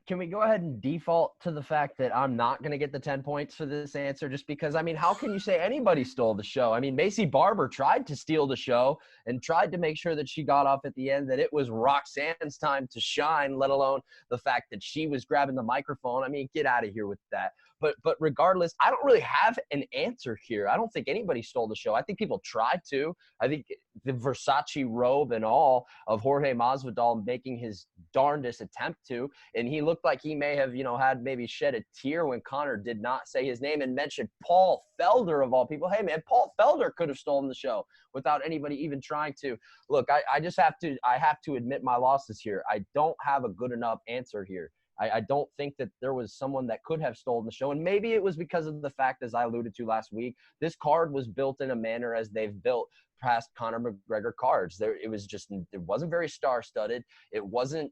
[SPEAKER 4] Can we go ahead and default to the fact that I'm not going to get the 10 points for this answer, just because, I mean, how can you say anybody stole the show? I mean, Macy Barber tried to steal the show and tried to make sure that she got off at the end, that it was Roxanne's time to shine, let alone the fact that she was grabbing the microphone. I mean, get out of here with that. But regardless, I don't really have an answer here. I don't think anybody stole the show. I think people tried to. I think the Versace robe and all of Jorge Masvidal making his darndest attempt to, and he looked like he may have, you know, had maybe shed a tear when Conor did not say his name and mentioned Paul Felder of all people. Hey man, Paul Felder could have stolen the show without anybody even trying to. Look, I have to admit my losses here. I don't have a good enough answer here. I don't think that there was someone that could have stolen the show. And maybe it was because of the fact, as I alluded to last week, this card was built in a manner as they've built past Conor McGregor cards. It wasn't very star-studded. It wasn't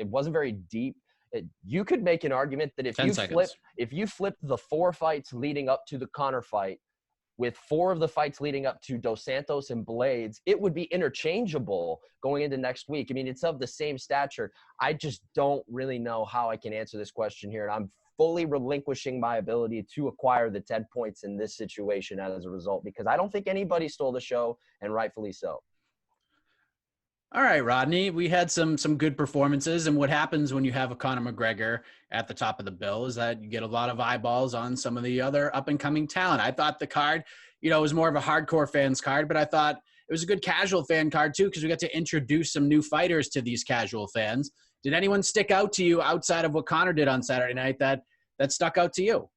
[SPEAKER 4] very deep. You could make an argument that if you flip the 4 fights leading up to the Conor fight with 4 of the fights leading up to Dos Santos and Blades, it would be interchangeable going into next week. I mean, it's of the same stature. I just don't really know how I can answer this question here. And I'm fully relinquishing my ability to acquire the 10 points in this situation as a result, because I don't think anybody stole the show, and rightfully so.
[SPEAKER 1] All right, Rodney, we had some good performances, and what happens when you have a Conor McGregor at the top of the bill is that you get a lot of eyeballs on some of the other up-and-coming talent. I thought the card, you know, was more of a hardcore fans card, but I thought it was a good casual fan card too, because we got to introduce some new fighters to these casual fans. Did anyone stick out to you outside of what Conor did on Saturday night that stuck out to you?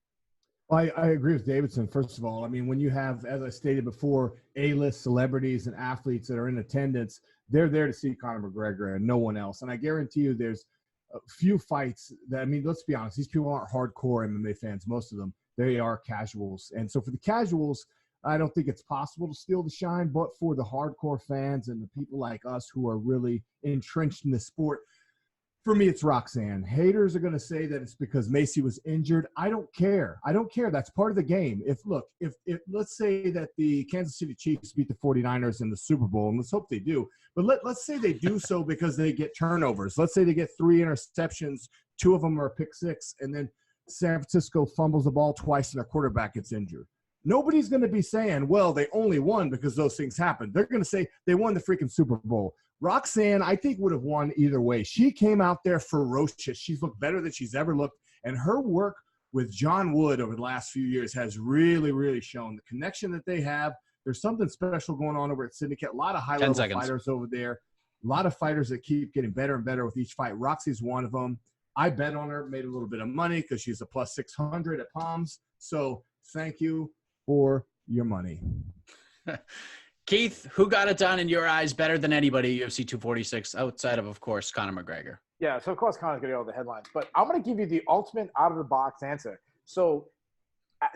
[SPEAKER 5] I agree with Davidson. First of all, I mean, when you have, as I stated before, A-list celebrities and athletes that are in attendance, they're there to see Conor McGregor and no one else. And I guarantee you there's a few fights that, I mean, let's be honest, these people aren't hardcore MMA fans, most of them. They are casuals. And so for the casuals, I don't think it's possible to steal the shine, but for the hardcore fans and the people like us who are really entrenched in the sport, for me, it's Roxanne. Haters are going to say that it's because Macy was injured. I don't care. That's part of the game. If let's say that the Kansas City Chiefs beat the 49ers in the Super Bowl, and let's hope they do, but let's say they do so because they get turnovers. Let's say they get 3 interceptions, 2 of them are a pick 6, and then San Francisco fumbles the ball twice and their quarterback gets injured. Nobody's going to be saying, well, they only won because those things happened. They're going to say they won the freaking Super Bowl. Roxanne, I think, would have won either way. She came out there ferocious. She's looked better than she's ever looked. And her work with John Wood over the last few years has really, really shown the connection that they have. There's something special going on over at Syndicate. A lot of high-level fighters over there. A lot of fighters that keep getting better and better with each fight. Roxy's one of them. I bet on her, made a little bit of money because she's a plus 600 at Palms. So thank you for your money.
[SPEAKER 1] Keith, who got it done in your eyes better than anybody at UFC 246 outside of course, Conor McGregor?
[SPEAKER 2] Yeah, so of course Conor's going to get all the headlines. But I'm going to give you the ultimate out-of-the-box answer. So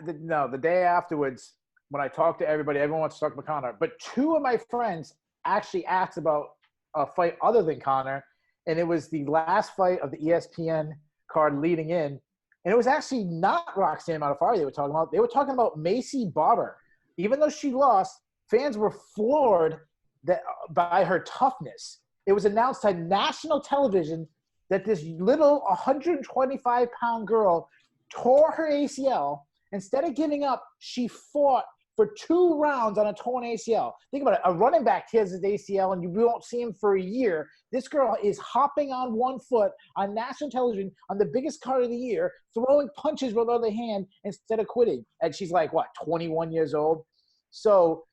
[SPEAKER 2] the day afterwards, when I talked to everybody, everyone wants to talk about Conor. But 2 of my friends actually asked about a fight other than Conor, and it was the last fight of the ESPN card leading in. And it was actually not Roxanne Modafferi they were talking about. They were talking about Macy Barber, even though she lost, fans were floored by her toughness. It was announced on national television that this little 125-pound girl tore her ACL. Instead of giving up, she fought for 2 rounds on a torn ACL. Think about it. A running back tears his ACL and you won't see him for a year. This girl is hopping on one foot on national television on the biggest card of the year, throwing punches with her other hand instead of quitting. And she's like, 21 years old? So,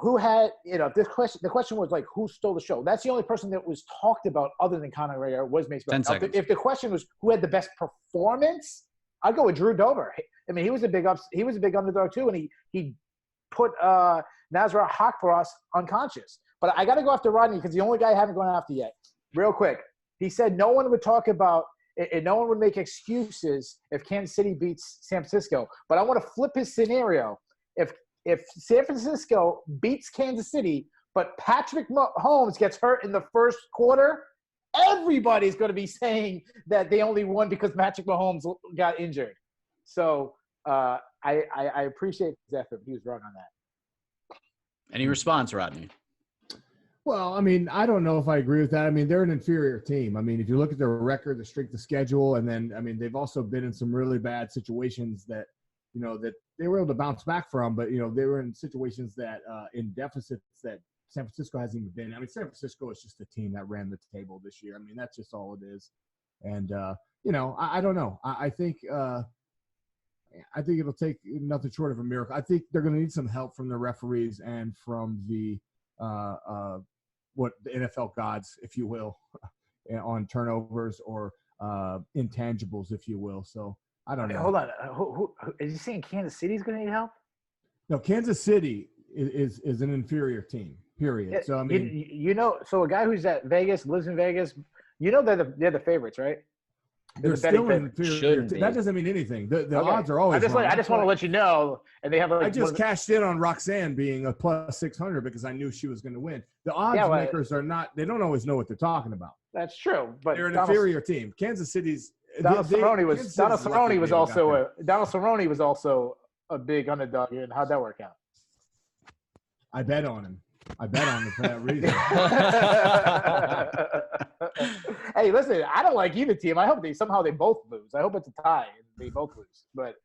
[SPEAKER 2] who had, the question was like, who stole the show? That's the only person that was talked about other than Conor McGregor was Mace.
[SPEAKER 1] 10 seconds.
[SPEAKER 2] If the question was who had the best performance, I'd go with Drew Dober. I mean, he was a big underdog too, and he put Nasrat Haqparast unconscious. But I got to go after Rodney because the only guy I haven't gone after yet. Real quick, he said no one would talk about and no one would make excuses if Kansas City beats San Francisco. But I want to flip his scenario. If San Francisco beats Kansas City, but Patrick Mahomes gets hurt in the first quarter, everybody's going to be saying that they only won because Patrick Mahomes got injured. So I appreciate his effort. He was wrong on that.
[SPEAKER 1] Any response, Rodney?
[SPEAKER 5] Well, I mean, I don't know if I agree with that. I mean, they're an inferior team. I mean, if you look at their record, the strength of schedule, and then, I mean, they've also been in some really bad situations that, that they were able to bounce back from, but, they were in situations that in deficits that San Francisco hasn't even been. I mean, San Francisco is just a team that ran the table this year. I mean, that's just all it is. And, I don't know. I think it'll take nothing short of a miracle. I think they're going to need some help from the referees and from the the NFL gods, if you will, on turnovers or intangibles, if you will. So I don't know.
[SPEAKER 2] Hold on. Who is he saying Kansas City's going to need help?
[SPEAKER 5] No, Kansas City is an inferior team. Period.
[SPEAKER 2] Yeah,
[SPEAKER 5] So I mean,
[SPEAKER 2] so a guy who's at Vegas, lives in Vegas, they're the favorites, right?
[SPEAKER 5] they're still an inferior team. That doesn't mean anything. The odds are always. I just want to let you know, and they have. I just cashed in on Roxanne being a plus 600 because I knew she was going to win. The odds makers are not. They don't always know what they're talking about.
[SPEAKER 2] That's true, but
[SPEAKER 5] they're an inferior team. Kansas City's.
[SPEAKER 2] Donald Cerrone was also a big underdog. And how'd that work out?
[SPEAKER 5] I bet on him. for that reason.
[SPEAKER 2] Hey, listen, I don't like either team. I hope they both lose. I hope it's a tie and they both lose. But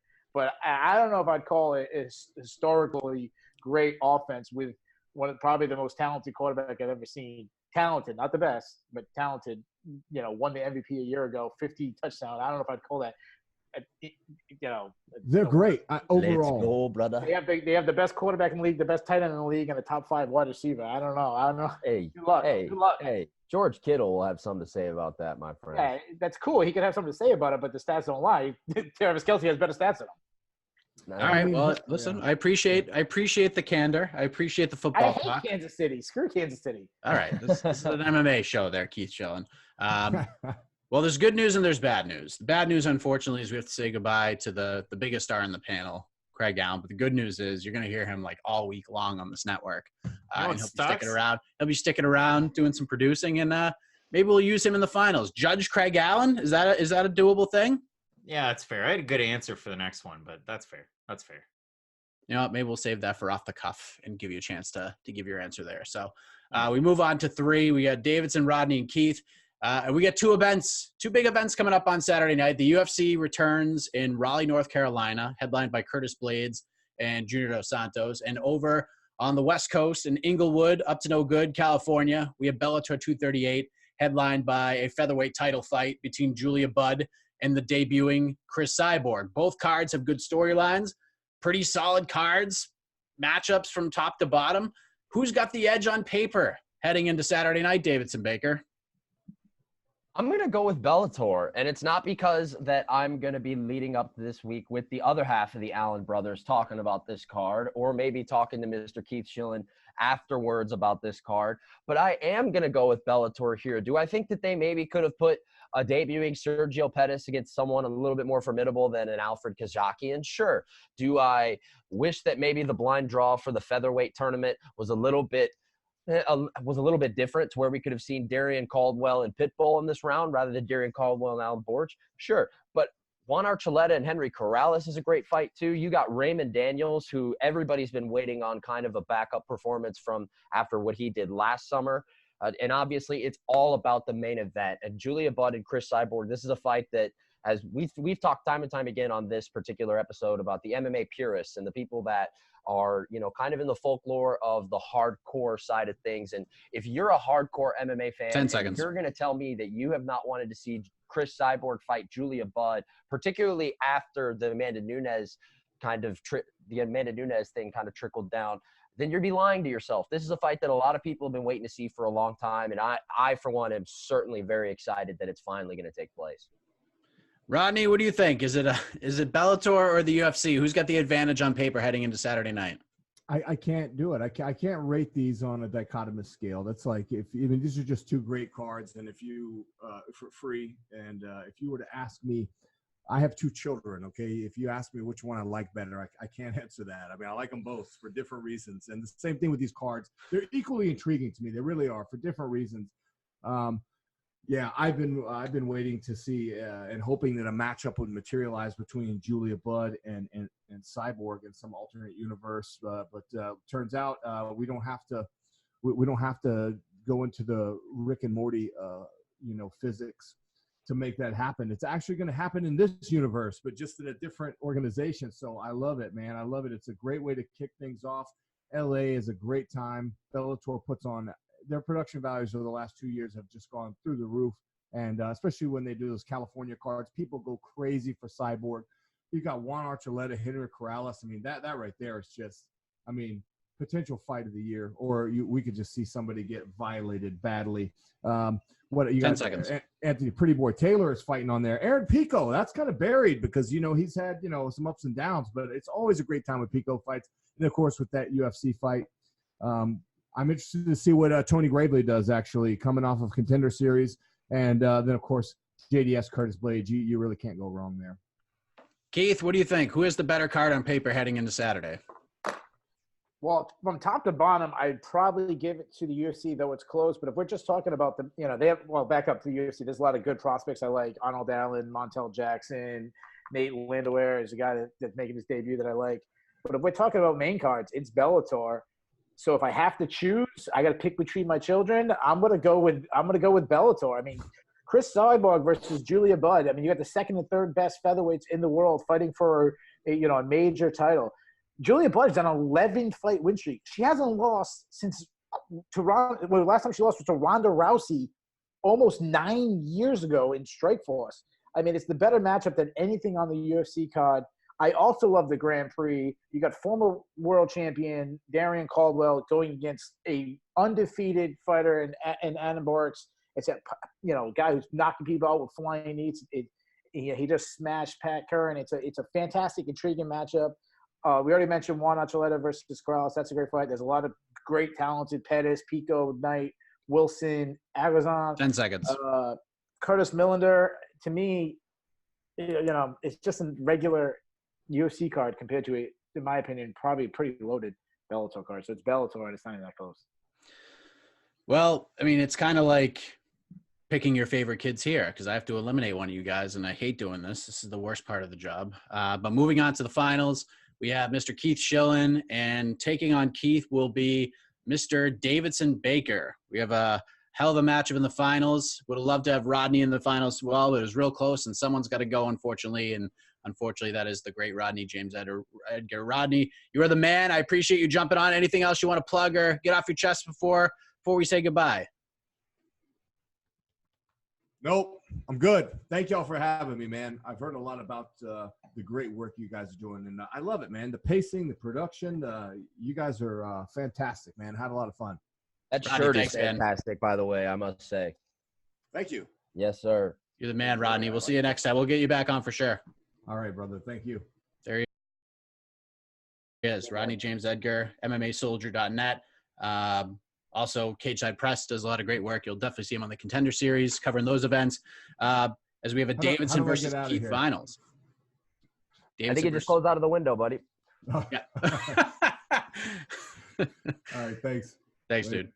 [SPEAKER 2] I don't know if I'd call it a historically great offense with probably the most talented quarterback I've ever seen. Talented, not the best, but talented. Won the MVP a year ago, 50 touchdowns. I don't know if I'd call that.
[SPEAKER 5] They're great overall.
[SPEAKER 4] Let's go, brother.
[SPEAKER 2] They have the best quarterback in the league, the best tight end in the league, and the top 5 wide receiver. I don't know.
[SPEAKER 4] Hey,
[SPEAKER 2] good luck.
[SPEAKER 4] Hey, George Kittle will have something to say about that, my friend.
[SPEAKER 2] Yeah, that's cool. He could have something to say about it, but the stats don't lie. Travis Kelce has better stats than him.
[SPEAKER 1] All right. Well, listen, I appreciate the candor. I appreciate the football
[SPEAKER 2] talk. I hate Kansas City. Screw Kansas City.
[SPEAKER 1] All right. This is an MMA show there, Keith Schilling. Well, there's good news and there's bad news. The bad news, unfortunately, is we have to say goodbye to the biggest star in the panel, Craig Allen. But the good news is you're going to hear him like all week long on this network. And he'll be sticking around. He'll be sticking around, doing some producing, and maybe we'll use him in the finals. Judge Craig Allen, is that a doable thing?
[SPEAKER 3] Yeah, that's fair. I had a good answer for the next one, but that's fair. That's fair.
[SPEAKER 1] You know what? Maybe we'll save that for off the cuff and give you a chance to give your answer there. So we move on to 3. We got Davidson, Rodney, and Keith. And we got 2 big events coming up on Saturday night. The UFC returns in Raleigh, North Carolina, headlined by Curtis Blades and Junior Dos Santos. And over on the West Coast in Inglewood, up to no good, California, we have Bellator 238, headlined by a featherweight title fight between Julia Budd and the debuting Chris Cyborg. Both cards have good storylines, pretty solid cards, matchups from top to bottom. Who's got the edge on paper heading into Saturday night, Davidson Baker?
[SPEAKER 4] I'm going to go with Bellator, and it's not because that I'm going to be leading up this week with the other half of the Allen brothers talking about this card, or maybe talking to Mr. Keith Schilling afterwards about this card, but I am going to go with Bellator here. Do I think that they maybe could have put a debuting Sergio Pettis against someone a little bit more formidable than an Alfred Kazakian? Sure. Do I wish that maybe the blind draw for the featherweight tournament was a little bit different, to where we could have seen Darian Caldwell and Pitbull in this round rather than Darian Caldwell and Alan Borch? Sure. But Juan Archuleta and Henry Corrales is a great fight too. You got Raymond Daniels, who everybody's been waiting on kind of a backup performance from after what he did last summer. And obviously, it's all about the main event. And Julia Budd and Chris Cyborg, this is a fight that, as we've talked time and time again on this particular episode about the MMA purists and the people that are, kind of in the folklore of the hardcore side of things. And if you're a hardcore MMA fan,
[SPEAKER 1] 10 seconds.
[SPEAKER 4] You're going to tell me that you have not wanted to see Chris Cyborg fight Julia Budd, particularly after the Amanda Nunes thing kind of trickled down, then you'd be lying to yourself. This is a fight that a lot of people have been waiting to see for a long time. And I for one, am certainly very excited that it's finally going to take place.
[SPEAKER 1] Rodney, what do you think? Is it Bellator or the UFC? Who's got the advantage on paper heading into Saturday night?
[SPEAKER 5] I can't do it. I can't rate these on a dichotomous scale. That's like these are just two great cards, and if you for free, and if you were to ask me, I have two children. Okay, if you ask me which one I like better, I can't answer that. I mean, I like them both for different reasons, and the same thing with these cards. They're equally intriguing to me. They really are for different reasons. Yeah, I've been waiting to see and hoping that a matchup would materialize between Julia Budd and Cyborg in some alternate universe. But turns out we don't have to go into the Rick and Morty physics to make that happen. It's actually going to happen in this universe, but just in a different organization. So I love it, man. I love it. It's a great way to kick things off. LA is a great time. Bellator puts on. Their production values over the last 2 years have just gone through the roof. And especially when they do those California cards, people go crazy for Cyborg. You got Juan Archuleta, Henry Corrales. I mean, that right there is just, potential fight of the year. Or we could just see somebody get violated badly. What you
[SPEAKER 1] 10
[SPEAKER 5] got?
[SPEAKER 1] seconds.
[SPEAKER 5] Anthony Pretty Boy Taylor is fighting on there. Aaron Pico, that's kind of buried because he's had some ups and downs, but it's always a great time with Pico fights. And of course, with that UFC fight. I'm interested to see what Tony Gravely does, actually, coming off of Contender Series. And then, of course, JDS Curtis Blades. You really can't go wrong there.
[SPEAKER 1] Keith, what do you think? Who has the better card on paper heading into Saturday?
[SPEAKER 2] Well, from top to bottom, I'd probably give it to the UFC, though it's close. But if we're just talking about back up to the UFC, there's a lot of good prospects. I like Arnold Allen, Montel Jackson, Nate Landwehr is a guy that's making his debut that I like. But if we're talking about main cards, it's Bellator. So if I have to choose, I got to pick between my children. I'm gonna go with Bellator. I mean, Chris Cyborg versus Julia Budd. I mean, you got the second and third best featherweights in the world fighting for a major title. Julia Budd's on an 11-fight win streak. She hasn't lost since last time she lost was to Ronda Rousey almost 9 years ago in Strikeforce. I mean, it's the better matchup than anything on the UFC card. I also love the Grand Prix. You got former world champion Darian Caldwell going against a undefeated fighter in Adam Borix. It's a guy who's knocking people out with flying knees. He just smashed Pat Curran. It's a fantastic, intriguing matchup. We already mentioned Juan Archuleta versus Corrales. That's a great fight. There's a lot of great, talented Pettis, Pico, Knight, Wilson, Agazon.
[SPEAKER 1] 10 seconds.
[SPEAKER 2] Curtis Millender. To me, it's just a regular UFC card compared to in my opinion, probably a pretty loaded Bellator card. So it's Bellator and it's not even that close.
[SPEAKER 1] Well, I mean, it's kind of like picking your favorite kids here because I have to eliminate one of you guys, and I hate doing this. This is the worst part of the job. But moving on to the finals, we have Mr. Keith Schillen, and taking on Keith will be Mr. Davidson Baker. We have a hell of a matchup in the finals. Would have loved to have Rodney in the finals as well, but it was real close, and someone's got to go, unfortunately. And unfortunately, that is the great Rodney James Edgar. Rodney, you are the man. I appreciate you jumping on. Anything else you want to plug or get off your chest before we say goodbye?
[SPEAKER 5] Nope, I'm good. Thank y'all for having me, man. I've heard a lot about the great work you guys are doing, and I love it, man. The pacing, the production, you guys are fantastic, man. Had a lot of fun.
[SPEAKER 4] That
[SPEAKER 1] Rodney,
[SPEAKER 4] shirt
[SPEAKER 1] thanks,
[SPEAKER 4] is fantastic, by the way, I must say.
[SPEAKER 5] Thank you.
[SPEAKER 4] Yes, sir.
[SPEAKER 1] You're the man, Rodney. We'll see you next time. We'll get you back on for sure.
[SPEAKER 5] All right, brother. Thank you.
[SPEAKER 1] There he is, Rodney James Edgar, MMAsoldier.net. Also, Cageside Press does a lot of great work. You'll definitely see him on the Contender Series covering those events. As we have a Davidson versus Keith finals.
[SPEAKER 4] I think it just goes out of the window, buddy.
[SPEAKER 1] Yeah.
[SPEAKER 5] All right, thanks.
[SPEAKER 1] Thanks, dude.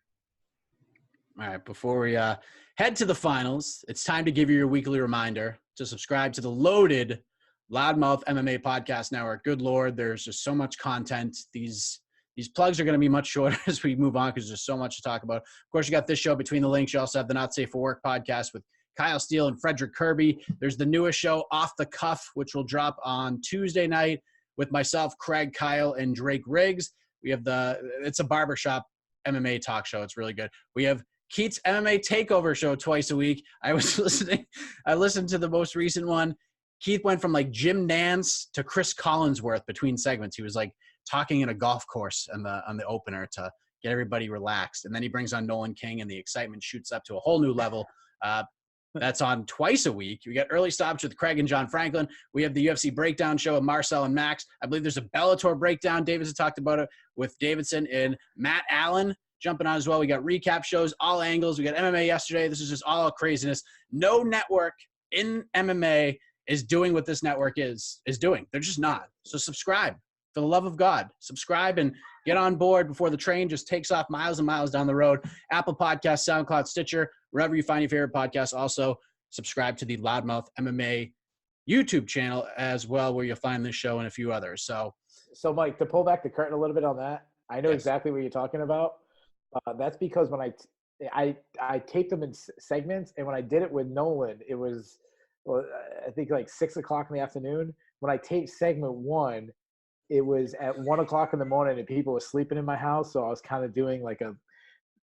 [SPEAKER 1] All right, before we head to the finals, it's time to give you your weekly reminder to subscribe to the loaded Loudmouth MMA Podcast Network. Good Lord, there's just so much content. These plugs are going to be much shorter as we move on because there's so much to talk about. Of course, you got this show Between the Links. You also have the Not Safe for Work podcast with Kyle Steele and Frederick Kirby. There's the newest show, Off the Cuff, which will drop on Tuesday night with myself, Craig, Kyle, and Drake Riggs. We have it's a barbershop MMA talk show. It's really good. We have Keith's MMA Takeover show twice a week. I listened to the most recent one. Keith went from like Jim Nance to Chris Collinsworth between segments. He was like talking in a golf course on the opener to get everybody relaxed. And then he brings on Nolan King and the excitement shoots up to a whole new level. That's on twice a week. We got Early Stops with Craig and John Franklin. We have the UFC Breakdown show with Marcel and Max. I believe there's a Bellator Breakdown. Davidson talked about it with Davidson and Matt Allen jumping on as well. We got recap shows, all angles. We got MMA yesterday. This is just all craziness. No network in MMA is doing what this network is doing. They're just not. So subscribe. For the love of God, subscribe and get on board before the train just takes off miles and miles down the road. Apple Podcasts, SoundCloud, Stitcher, wherever you find your favorite podcasts. Also, subscribe to the Loudmouth MMA YouTube channel as well, where you'll find this show and a few others. So
[SPEAKER 2] Mike, to pull back the curtain a little bit on that, I know exactly what you're talking about. That's because when I taped them in segments, and when I did it with Nolan, it was, I think like 6 o'clock in the afternoon. When I taped segment 1, it was at 1 o'clock in the morning and people were sleeping in my house. So I was kind of doing like a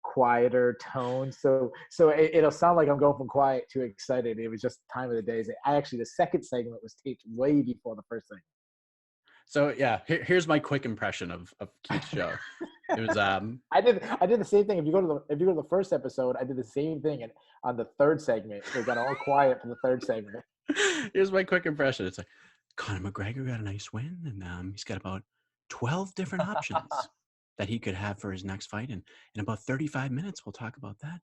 [SPEAKER 2] quieter tone. So it'll sound like I'm going from quiet to excited. It was just time of the day. The second segment was taped way before the first segment.
[SPEAKER 1] So yeah, here's my quick impression of Keith's show. It was
[SPEAKER 2] I did the same thing. If you go to the first episode, I did the same thing, and on the third segment, it got all quiet for the third segment.
[SPEAKER 1] Here's my quick impression. It's like, Conor McGregor got a nice win, and he's got about 12 different options that he could have for his next fight. And in about 35 minutes, we'll talk about that.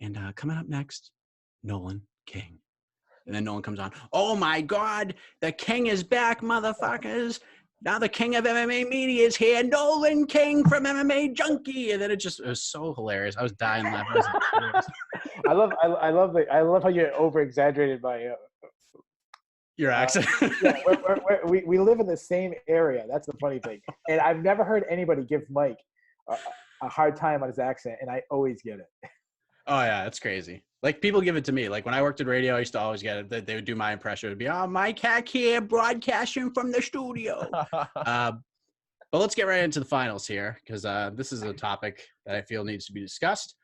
[SPEAKER 1] And coming up next, Nolan King. And then Nolan comes on. Oh, my God, the King is back, motherfuckers. Now the King of MMA media is here, Nolan King from MMA Junkie. And then it was so hilarious. I was dying laughing.
[SPEAKER 2] I love how you over exaggerated my
[SPEAKER 1] your accent.
[SPEAKER 2] Yeah, we live in the same area. That's the funny thing. And I've never heard anybody give Mike a hard time on his accent, and I always get it.
[SPEAKER 1] Oh yeah, it's crazy. Like people give it to me. Like when I worked at radio, I used to always get it. They would do my impression. It would be, "Oh, Mike Hack here, broadcasting from the studio." But let's get right into the finals here, because this is a topic that I feel needs to be discussed.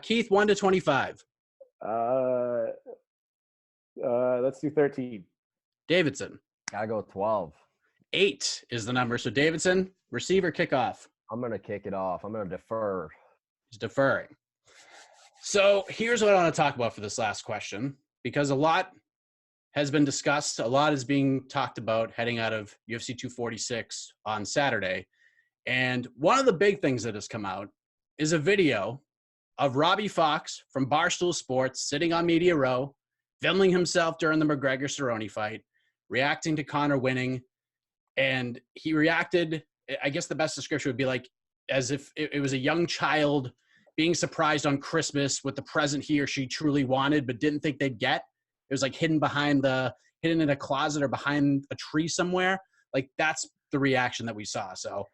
[SPEAKER 1] Keith, 1 to 25.
[SPEAKER 2] Let's do 13.
[SPEAKER 1] Davidson.
[SPEAKER 4] Gotta go 12.
[SPEAKER 1] 8 is the number. So Davidson, receive or kick off?
[SPEAKER 4] I'm gonna kick it off. I'm gonna defer.
[SPEAKER 1] He's deferring. So here's what I want to talk about for this last question, because a lot has been discussed. A lot is being talked about heading out of UFC 246 on Saturday. And one of the big things that has come out is a video of Robbie Fox from Barstool Sports sitting on Media Row, filming himself during the McGregor-Cerrone fight, reacting to Conor winning. And he reacted, I guess the best description would be like, as if it was a young child being surprised on Christmas with the present he or she truly wanted, but didn't think they'd get. It was like hidden in a closet or behind a tree somewhere. Like that's the reaction that we saw. So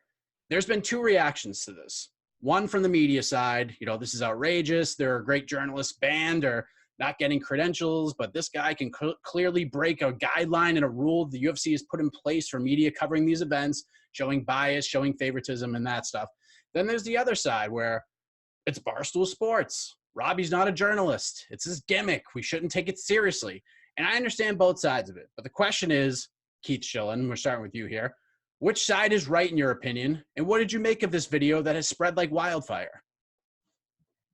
[SPEAKER 1] there's been 2 reactions to this. One from the media side, this is outrageous. They're a great journalist banned or not getting credentials, but this guy can clearly break a guideline and a rule the UFC has put in place for media covering these events, showing bias, showing favoritism, and that stuff. Then there's the other side where it's Barstool Sports. Robbie's not a journalist. It's his gimmick. We shouldn't take it seriously. And I understand both sides of it. But the question is, Keith Schillen, we're starting with you here. Which side is right in your opinion? And what did you make of this video that has spread like wildfire?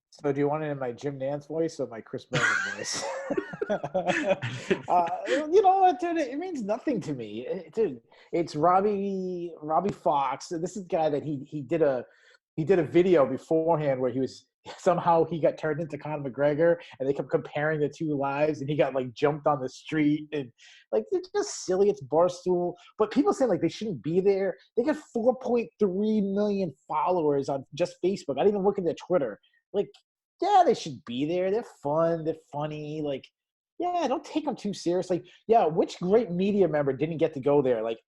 [SPEAKER 2] So do you want it in my Jim Nance voice or my Chris Berman voice? It means nothing to me. Dude, it's Robbie Fox. This is the guy that he did a video beforehand where he got turned into Conor McGregor, and they kept comparing the 2 lives, and he got like jumped on the street, and like they're just silly. It's Barstool, but people say like they shouldn't be there. They got 4.3 million followers on just Facebook. I didn't even look at their Twitter. Like, yeah, they should be there. They're fun. They're funny. Like, yeah, don't take them too seriously. Yeah, which great media member didn't get to go there? Like,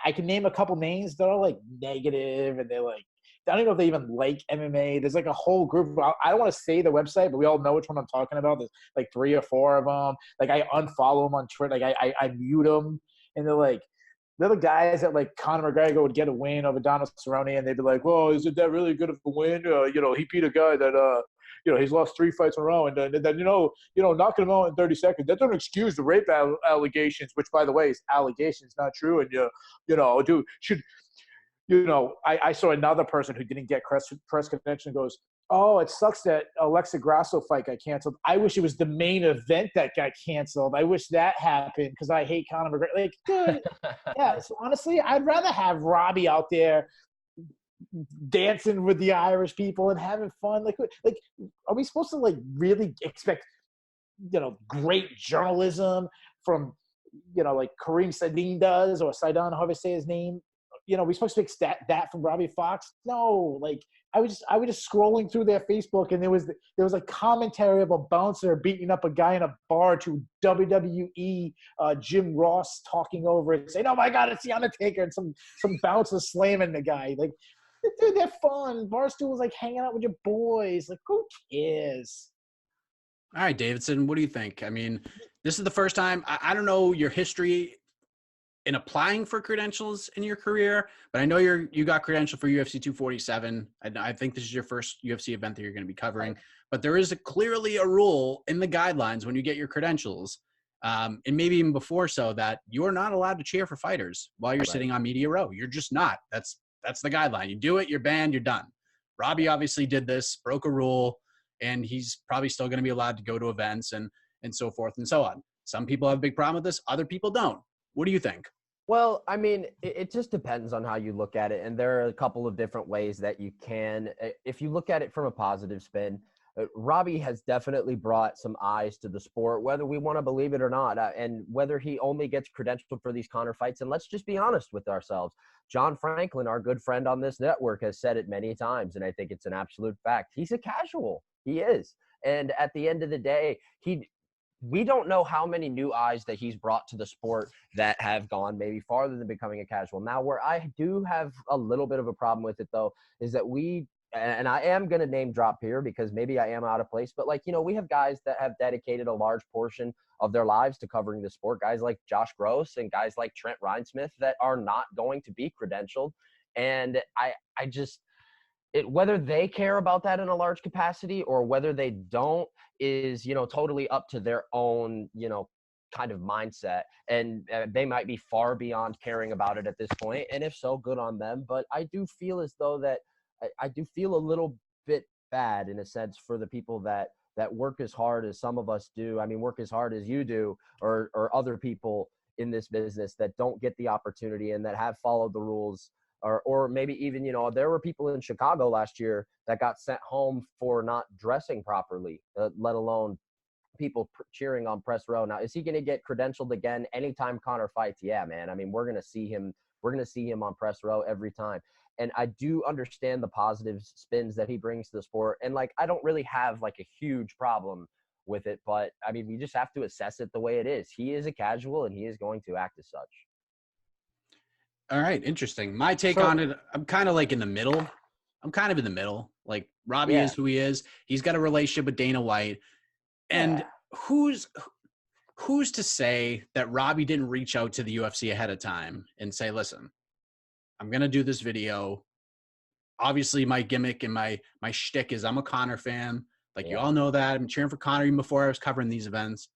[SPEAKER 2] I can name a couple names that are like negative, and they're like, I don't even know if they even like MMA. There's like a whole group. I don't want to say the website, but we all know which one I'm talking about. There's like 3 or 4 of them. Like, I unfollow them on Twitter. Like, I mute them, and they're the guys that like Conor McGregor would get a win over Donald Cerrone, and they'd be like, "Well, isn't that really good of a win? He beat a guy that he's lost 3 fights in a row, and then knocking him out in 30 seconds. That doesn't excuse the rape allegations, which, by the way, is allegations, not true. And I saw another person who didn't get press connection goes, "Oh, it sucks that Alexa Grasso fight got canceled. I wish it was the main event that got canceled. I wish that happened because I hate Conor McGregor." Like, dude, yeah. So honestly, I'd rather have Robbie out there dancing with the Irish people and having fun. Like, are we supposed to like really expect great journalism from like Kareem Saidin does, or Saidan, however you say his name? We're supposed to expect that from Robbie Fox? No. Like, I was just scrolling through their Facebook, and there was a commentary of a bouncer beating up a guy in a bar to WWE Jim Ross talking over it, saying, "Oh my God, it's the Undertaker," and some bouncer slamming the guy. Like, dude, they're fun. Barstool was like hanging out with your boys. Like, who cares?
[SPEAKER 1] All right, Davidson, what do you think? I mean, this is the first time. I don't know your history in applying for credentials in your career, but I know you got credentialed for UFC 247. I think this is your first UFC event that you're going to be covering, but there is clearly a rule in the guidelines when you get your credentials, and maybe even before so, that you're not allowed to cheer for fighters while you're sitting on media row. You're just not. That's the guideline. You do it, you're banned, you're done. Robbie obviously did this, broke a rule, and he's probably still going to be allowed to go to events and so forth and so on. Some people have a big problem with this. Other people don't. What do you think?
[SPEAKER 4] Well, I mean, it just depends on how you look at it. And there are a couple of different ways that you can, if you look at it from a positive spin, Robbie has definitely brought some eyes to the sport, whether we want to believe it or not, and whether he only gets credentialed for these Conor fights. And let's just be honest with ourselves. John Franklin, our good friend on this network, has said it many times, and I think it's an absolute fact. He's a casual. He is. And at the end of the day, we don't know how many new eyes that he's brought to the sport that have gone maybe farther than becoming a casual. Now, where I do have a little bit of a problem with it, though, is that and I am going to name drop here because maybe I am out of place, but we have guys that have dedicated a large portion of their lives to covering the sport, guys like Josh Gross and guys like Trent Reinsmith that are not going to be credentialed. And I just, whether they care about that in a large capacity or whether they don't is, totally up to their own, kind of mindset. And they might be far beyond caring about it at this point. And if so, good on them. But I do feel as though that I do feel a little bit bad in a sense for the people that work as hard as some of us do. I mean, work as hard as you do or other people in this business that don't get the opportunity and that have followed the rules. Or maybe even, there were people in Chicago last year that got sent home for not dressing properly, let alone people cheering on press row. Now, is he going to get credentialed again anytime Conor fights? Yeah, man. I mean, we're going to see him. We're going to see him on press row every time. And I do understand the positive spins that he brings to the sport. And I don't really have a huge problem with it, but I mean, we just have to assess it the way it is. He is a casual and he is going to act as such.
[SPEAKER 1] All right, interesting. My take on it, I'm kind of in the middle. I'm kind of in the middle. Like, Robbie is who he is. He's got a relationship with Dana White. And who's to say that Robbie didn't reach out to the UFC ahead of time and say, "Listen, I'm going to do this video. Obviously, my gimmick and my shtick is I'm a Conor fan. You all know that. I'm cheering for Conor even before I was covering these events.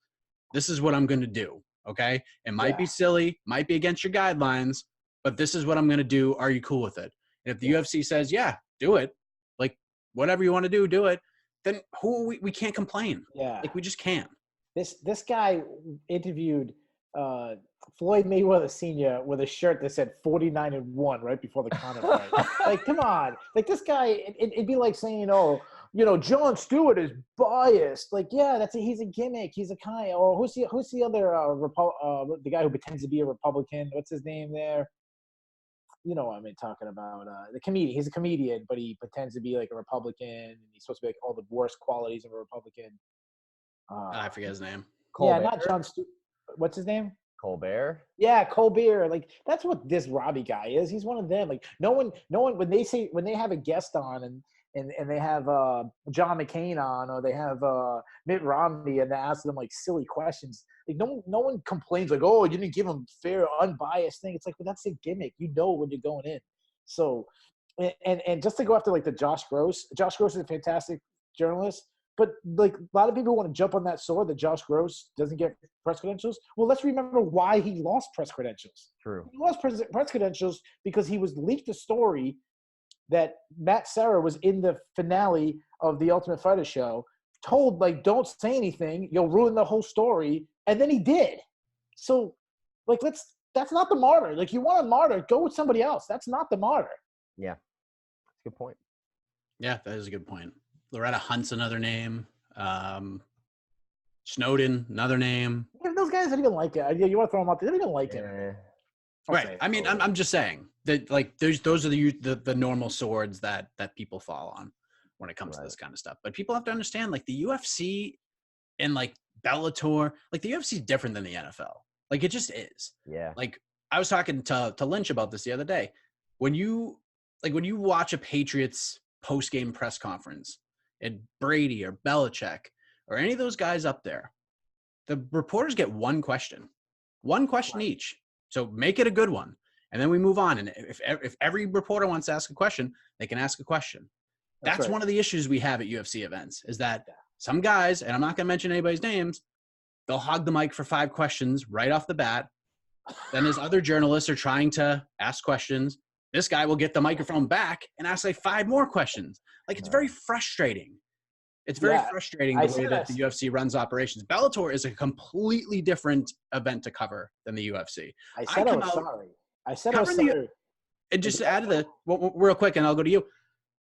[SPEAKER 1] This is what I'm going to do, okay? It might be silly, might be against your guidelines, but this is what I'm going to do. Are you cool with it?" And if the UFC says, "Yeah, do it," whatever you want to do it, then we can't complain.
[SPEAKER 2] Yeah.
[SPEAKER 1] We just can't.
[SPEAKER 2] This guy interviewed Floyd Mayweather Sr. with a shirt that said 49-1 right before the Conor fight. Come on. This guy, it'd be like saying, Jon Stewart is biased. He's a gimmick. He's a kind. Or who's the other the guy who pretends to be a Republican? What's his name there? You know what I'm talking about. The comedian. He's a comedian, but he pretends to be a Republican, and he's supposed to be all the worst qualities of a Republican.
[SPEAKER 1] I forget his name.
[SPEAKER 4] Colbert.
[SPEAKER 2] Yeah, not John what's his name?
[SPEAKER 4] Colbert.
[SPEAKER 2] Yeah, Colbert. Like that's what this Robbie guy is. He's one of them. Like no one when they have a guest on and they have John McCain on or they have Mitt Romney and they ask them like silly questions. Like no one complains like, oh, you didn't give them fair, unbiased thing. It's like, well, that's a gimmick. You know when you're going in. So and just to go after like the Josh Gross is a fantastic journalist. But like a lot of people want to jump on that sword that Josh Gross doesn't get press credentials. Well, let's remember why he lost press credentials.
[SPEAKER 4] True.
[SPEAKER 2] He lost press credentials because he was leaked a story that Matt Serra was in the finale of the Ultimate Fighter show, told like, don't say anything, you'll ruin the whole story, and then he did. So, like, that's not the martyr. Like, you want a martyr, go with somebody else. That's not the martyr.
[SPEAKER 4] Yeah, that's a good point.
[SPEAKER 1] Yeah, that is a good point. Loretta Hunt's another name. Snowden, another name.
[SPEAKER 2] Yeah, those guys don't even like it. You want to throw them out there? They don't even like him.
[SPEAKER 1] Right. I mean, I'm just saying that like those are the normal swords that people fall on when it comes to this kind of stuff. But people have to understand like the UFC and like Bellator, like the UFC is different than the NFL. Like it just is.
[SPEAKER 4] Yeah.
[SPEAKER 1] Like I was talking to Lynch about this the other day. When you watch a Patriots post-game press conference and Brady or Belichick or any of those guys up there, the reporters get one question each. So make it a good one. And then we move on. And if every reporter wants to ask a question, they can ask a question. That's right. One of the issues we have at UFC events is that some guys, and I'm not going to mention anybody's names, they'll hog the mic for 5 questions right off the bat. Then as other journalists are trying to ask questions, this guy will get the microphone back and ask like 5 more questions. Like it's very frustrating. It's very frustrating the way that the UFC runs operations. Bellator is a completely different event to cover than the UFC.
[SPEAKER 2] I said I was sorry.
[SPEAKER 1] And just to add to that, real quick, and I'll go to you.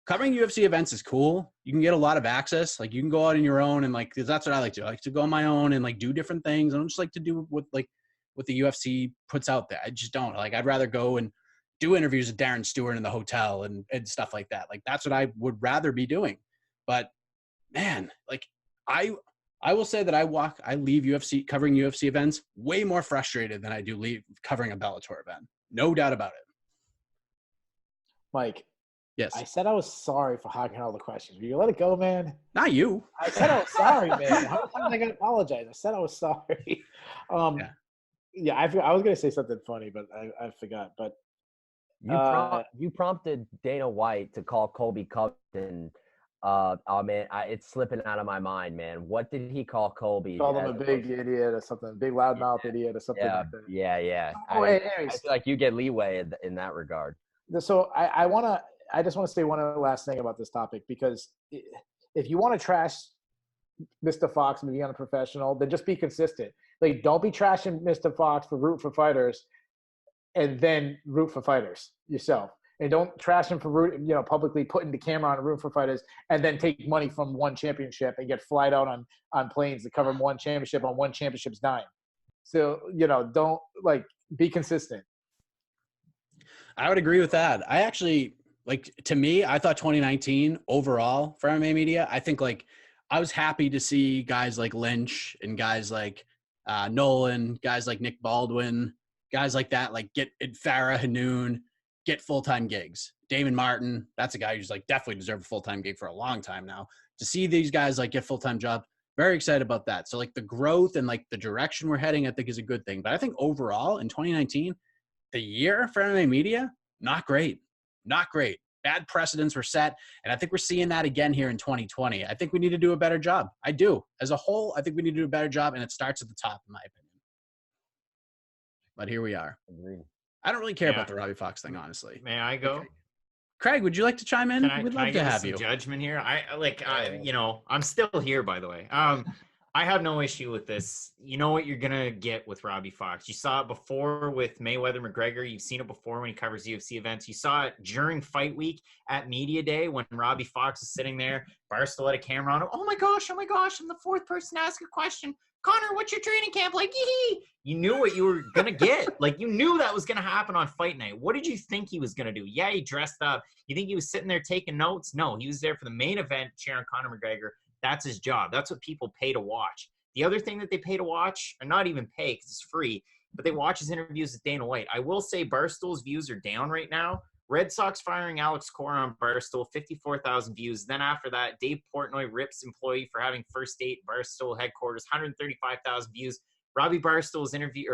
[SPEAKER 1] Covering UFC events is cool. You can get a lot of access. Like you can go out on your own and like that's what I like to do. I like to go on my own and like do different things. I don't just like to do what the UFC puts out there. I just don't. Like I'd rather go and do interviews with Darren Stewart in the hotel and stuff like that. Like that's what I would rather be doing. But man, like I will say that I leave UFC covering UFC events way more frustrated than I do leave covering a Bellator event. No doubt about it.
[SPEAKER 2] Mike.
[SPEAKER 1] Yes.
[SPEAKER 2] I said I was sorry for hogging all the questions. Will you let it go, man?
[SPEAKER 1] Not you.
[SPEAKER 2] I said I was sorry, man. How am I going to apologize? I said I was sorry. I was going to say something funny, but I forgot. But
[SPEAKER 4] you prompted Dana White to call Colby Covington. Oh man, it's slipping out of my mind, man. What did he call Colby?
[SPEAKER 2] Called him a big idiot or something, big loudmouth idiot or something like that.
[SPEAKER 4] Yeah.
[SPEAKER 2] Oh,
[SPEAKER 4] I feel like you get leeway in that regard.
[SPEAKER 2] So I just want to say one last thing about this topic, because if you want to trash Mr. Fox and be unprofessional, then just be consistent. Like, don't be trashing Mr. Fox for root for fighters and then root for fighters yourself. And don't trash him for publicly putting the camera on a room for fighters and then take money from one championship and get flied out on planes to cover one championship on one championship's dime. So, don't be consistent.
[SPEAKER 1] I would agree with that. I actually, to me, I thought 2019 overall for MMA media, I think I was happy to see guys like Lynch and guys like Nolan, guys like Nick Baldwin, guys like that, get Farah Hanoun, get full-time gigs. Damon Martin, that's a guy who's definitely deserved a full-time gig for a long time now. To see these guys get full-time jobs, very excited about that. So the growth and the direction we're heading, I think is a good thing. But I think overall in 2019, the year for MMA media, not great. Not great. Bad precedents were set. And I think we're seeing that again here in 2020. I think we need to do a better job. I do. As a whole, I think we need to do a better job. And it starts at the top, in my opinion. But here we are.
[SPEAKER 4] Agreed.
[SPEAKER 1] I don't really care about the Robbie Fox thing, honestly.
[SPEAKER 3] May I go?
[SPEAKER 1] Okay. Craig, would you like to chime in? We'd love to have you.
[SPEAKER 3] Judgment here. I'm still here, by the way. I have no issue with this. You know what you're gonna get with Robbie Fox. You saw it before with Mayweather McGregor. You've seen it before when he covers UFC events. You saw it during fight week at media day when Robbie Fox is sitting there. Barstool had a camera on him. Oh my gosh! I'm the 4th person to ask a question. Connor, what's your training camp like? Yee-hee. You knew what you were going to get. You knew that was going to happen on fight night. What did you think he was going to do? Yeah, he dressed up. You think he was sitting there taking notes? No, he was there for the main event, cheering Conor McGregor. That's his job. That's what people pay to watch. The other thing that they pay to watch, or not even pay because it's free, but they watch his interviews with Dana White. I will say Barstool's views are down right now. Red Sox firing Alex Cora on Barstool, 54,000 views. Then after that, Dave Portnoy rips employee for having first date Barstool headquarters, 135,000 views. Robbie Fox's interview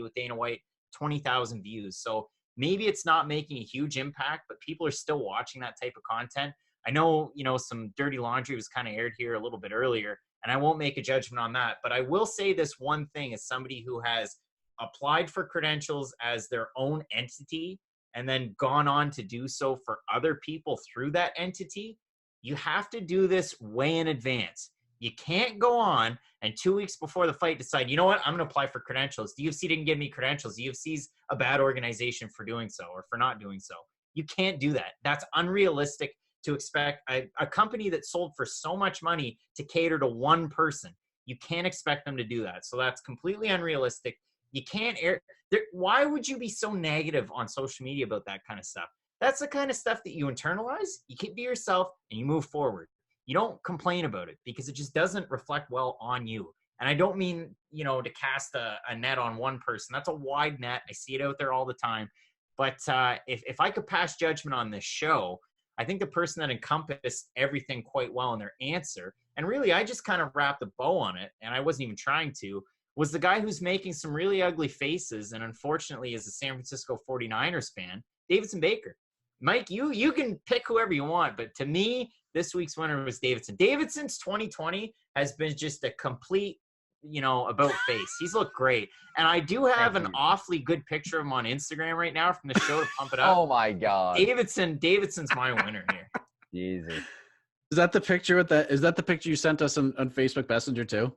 [SPEAKER 3] with Dana White, 20,000 views. So maybe it's not making a huge impact, but people are still watching that type of content. I know, some dirty laundry was kind of aired here a little bit earlier, and I won't make a judgment on that. But I will say this one thing as somebody who has applied for credentials as their own entity and then gone on to do so for other people through that entity. You have to do this way in advance. You can't go on and 2 weeks before the fight decide, you know what, I'm going to apply for credentials. The UFC didn't give me credentials. The UFC's a bad organization for doing so or for not doing so. You can't do that. That's unrealistic to expect a company that sold for so much money to cater to one person. You can't expect them to do that. So that's completely unrealistic. You can't air. Why would you be so negative on social media about that kind of stuff? That's the kind of stuff that you internalize, you keep to yourself, and you move forward. You don't complain about it because it just doesn't reflect well on you. And I don't mean, to cast a net on one person. That's a wide net. I see it out there all the time. But if I could pass judgment on this show, I think the person that encompassed everything quite well in their answer, and really I just kind of wrapped a bow on it, and I wasn't even trying to, was the guy who's making some really ugly faces and unfortunately is a San Francisco 49ers fan, Davidson Baker. Mike, you can pick whoever you want, but to me, this week's winner was Davidson. Davidson's 2020 has been just a complete, about face. He's looked great. And I do have an awfully good picture of him on Instagram right now from the show to pump it up.
[SPEAKER 4] Oh my God.
[SPEAKER 3] Davidson's my winner here.
[SPEAKER 4] Jesus.
[SPEAKER 1] Is that the picture is that the picture you sent us on Facebook Messenger too?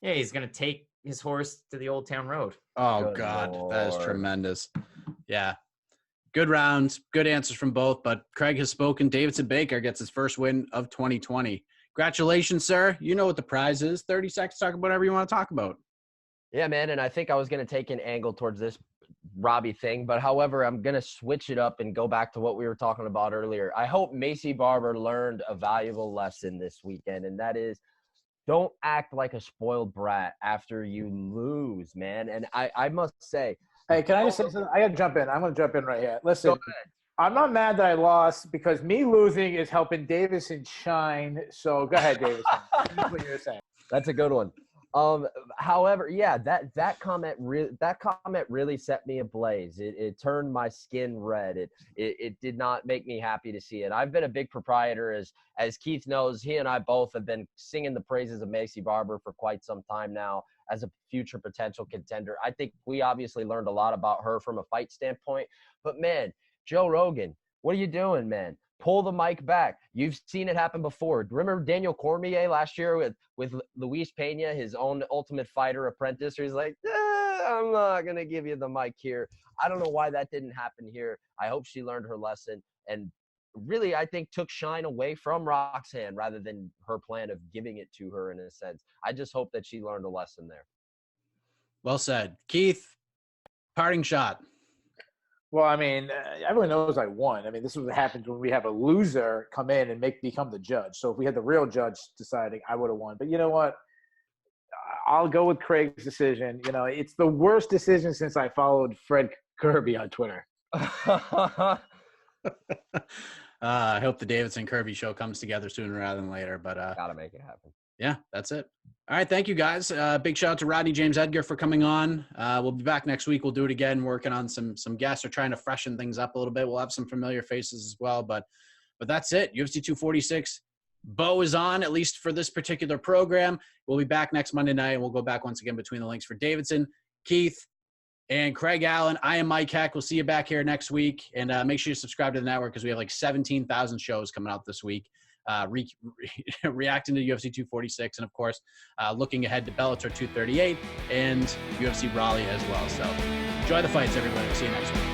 [SPEAKER 3] Yeah, he's going to take his horse to the Old Town Road.
[SPEAKER 1] Oh,
[SPEAKER 4] Good
[SPEAKER 1] God.
[SPEAKER 4] Lord.
[SPEAKER 1] That is tremendous. Yeah. Good rounds, good answers from both, but Craig has spoken. Davidson Baker gets his first win of 2020. Congratulations, sir. You know what the prize is. 30 seconds to talk about whatever you want to talk about.
[SPEAKER 4] Yeah, man, and I think I was going to take an angle towards this Robbie thing, but however, I'm going to switch it up and go back to what we were talking about earlier. I hope Macy Barber learned a valuable lesson this weekend, and that is don't act like a spoiled brat after you lose, man. And I must say,
[SPEAKER 2] Hey, can I just say something? I got to jump in. I'm going to jump in right here. Listen, I'm not mad that I lost because me losing is helping Davison shine. So go ahead, Davison. That's what you're saying.
[SPEAKER 4] that's a good one. However, yeah, that comment really set me ablaze. It turned my skin red. It did not make me happy to see it. I've been a big proprietor, as Keith knows. He and I both have been singing the praises of Macy Barber for quite some time now as a future potential contender. I think we obviously learned a lot about her from a fight standpoint. But man, Joe Rogan, what are you doing, man? Pull the mic back. You've seen it happen before. Remember Daniel Cormier last year with Luis Pena, his own Ultimate Fighter apprentice, where he's like, I'm not going to give you the mic here. I don't know why that didn't happen here. I hope she learned her lesson and really, I think, took shine away from Roxanne rather than her plan of giving it to her in a sense. I just hope that she learned a lesson there.
[SPEAKER 1] Well said. Keith, parting shot.
[SPEAKER 2] Well, I mean, everyone knows I won. I mean, this is what happens when we have a loser come in and become the judge. So if we had the real judge deciding, I would have won. But you know what? I'll go with Craig's decision. It's the worst decision since I followed Fred Kirby on Twitter.
[SPEAKER 1] I hope the Davidson Kirby show comes together sooner rather than later. But
[SPEAKER 4] gotta make it happen.
[SPEAKER 1] Yeah, that's it. All right, thank you guys. Big shout out to Rodney James Edgar for coming on. We'll be back next week. We'll do it again, working on some guests or trying to freshen things up a little bit. We'll have some familiar faces as well. But that's it. UFC 246. Bo is on, at least for this particular program. We'll be back next Monday night, and we'll go back once again between the links for Davidson, Keith, and Craig Allen. I am Mike Heck. We'll see you back here next week. And make sure you subscribe to the network because we have like 17,000 shows coming out this week. Reacting to UFC 246 and, of course, looking ahead to Bellator 238 and UFC Raleigh as well. So enjoy the fights, everybody. We'll see you next week.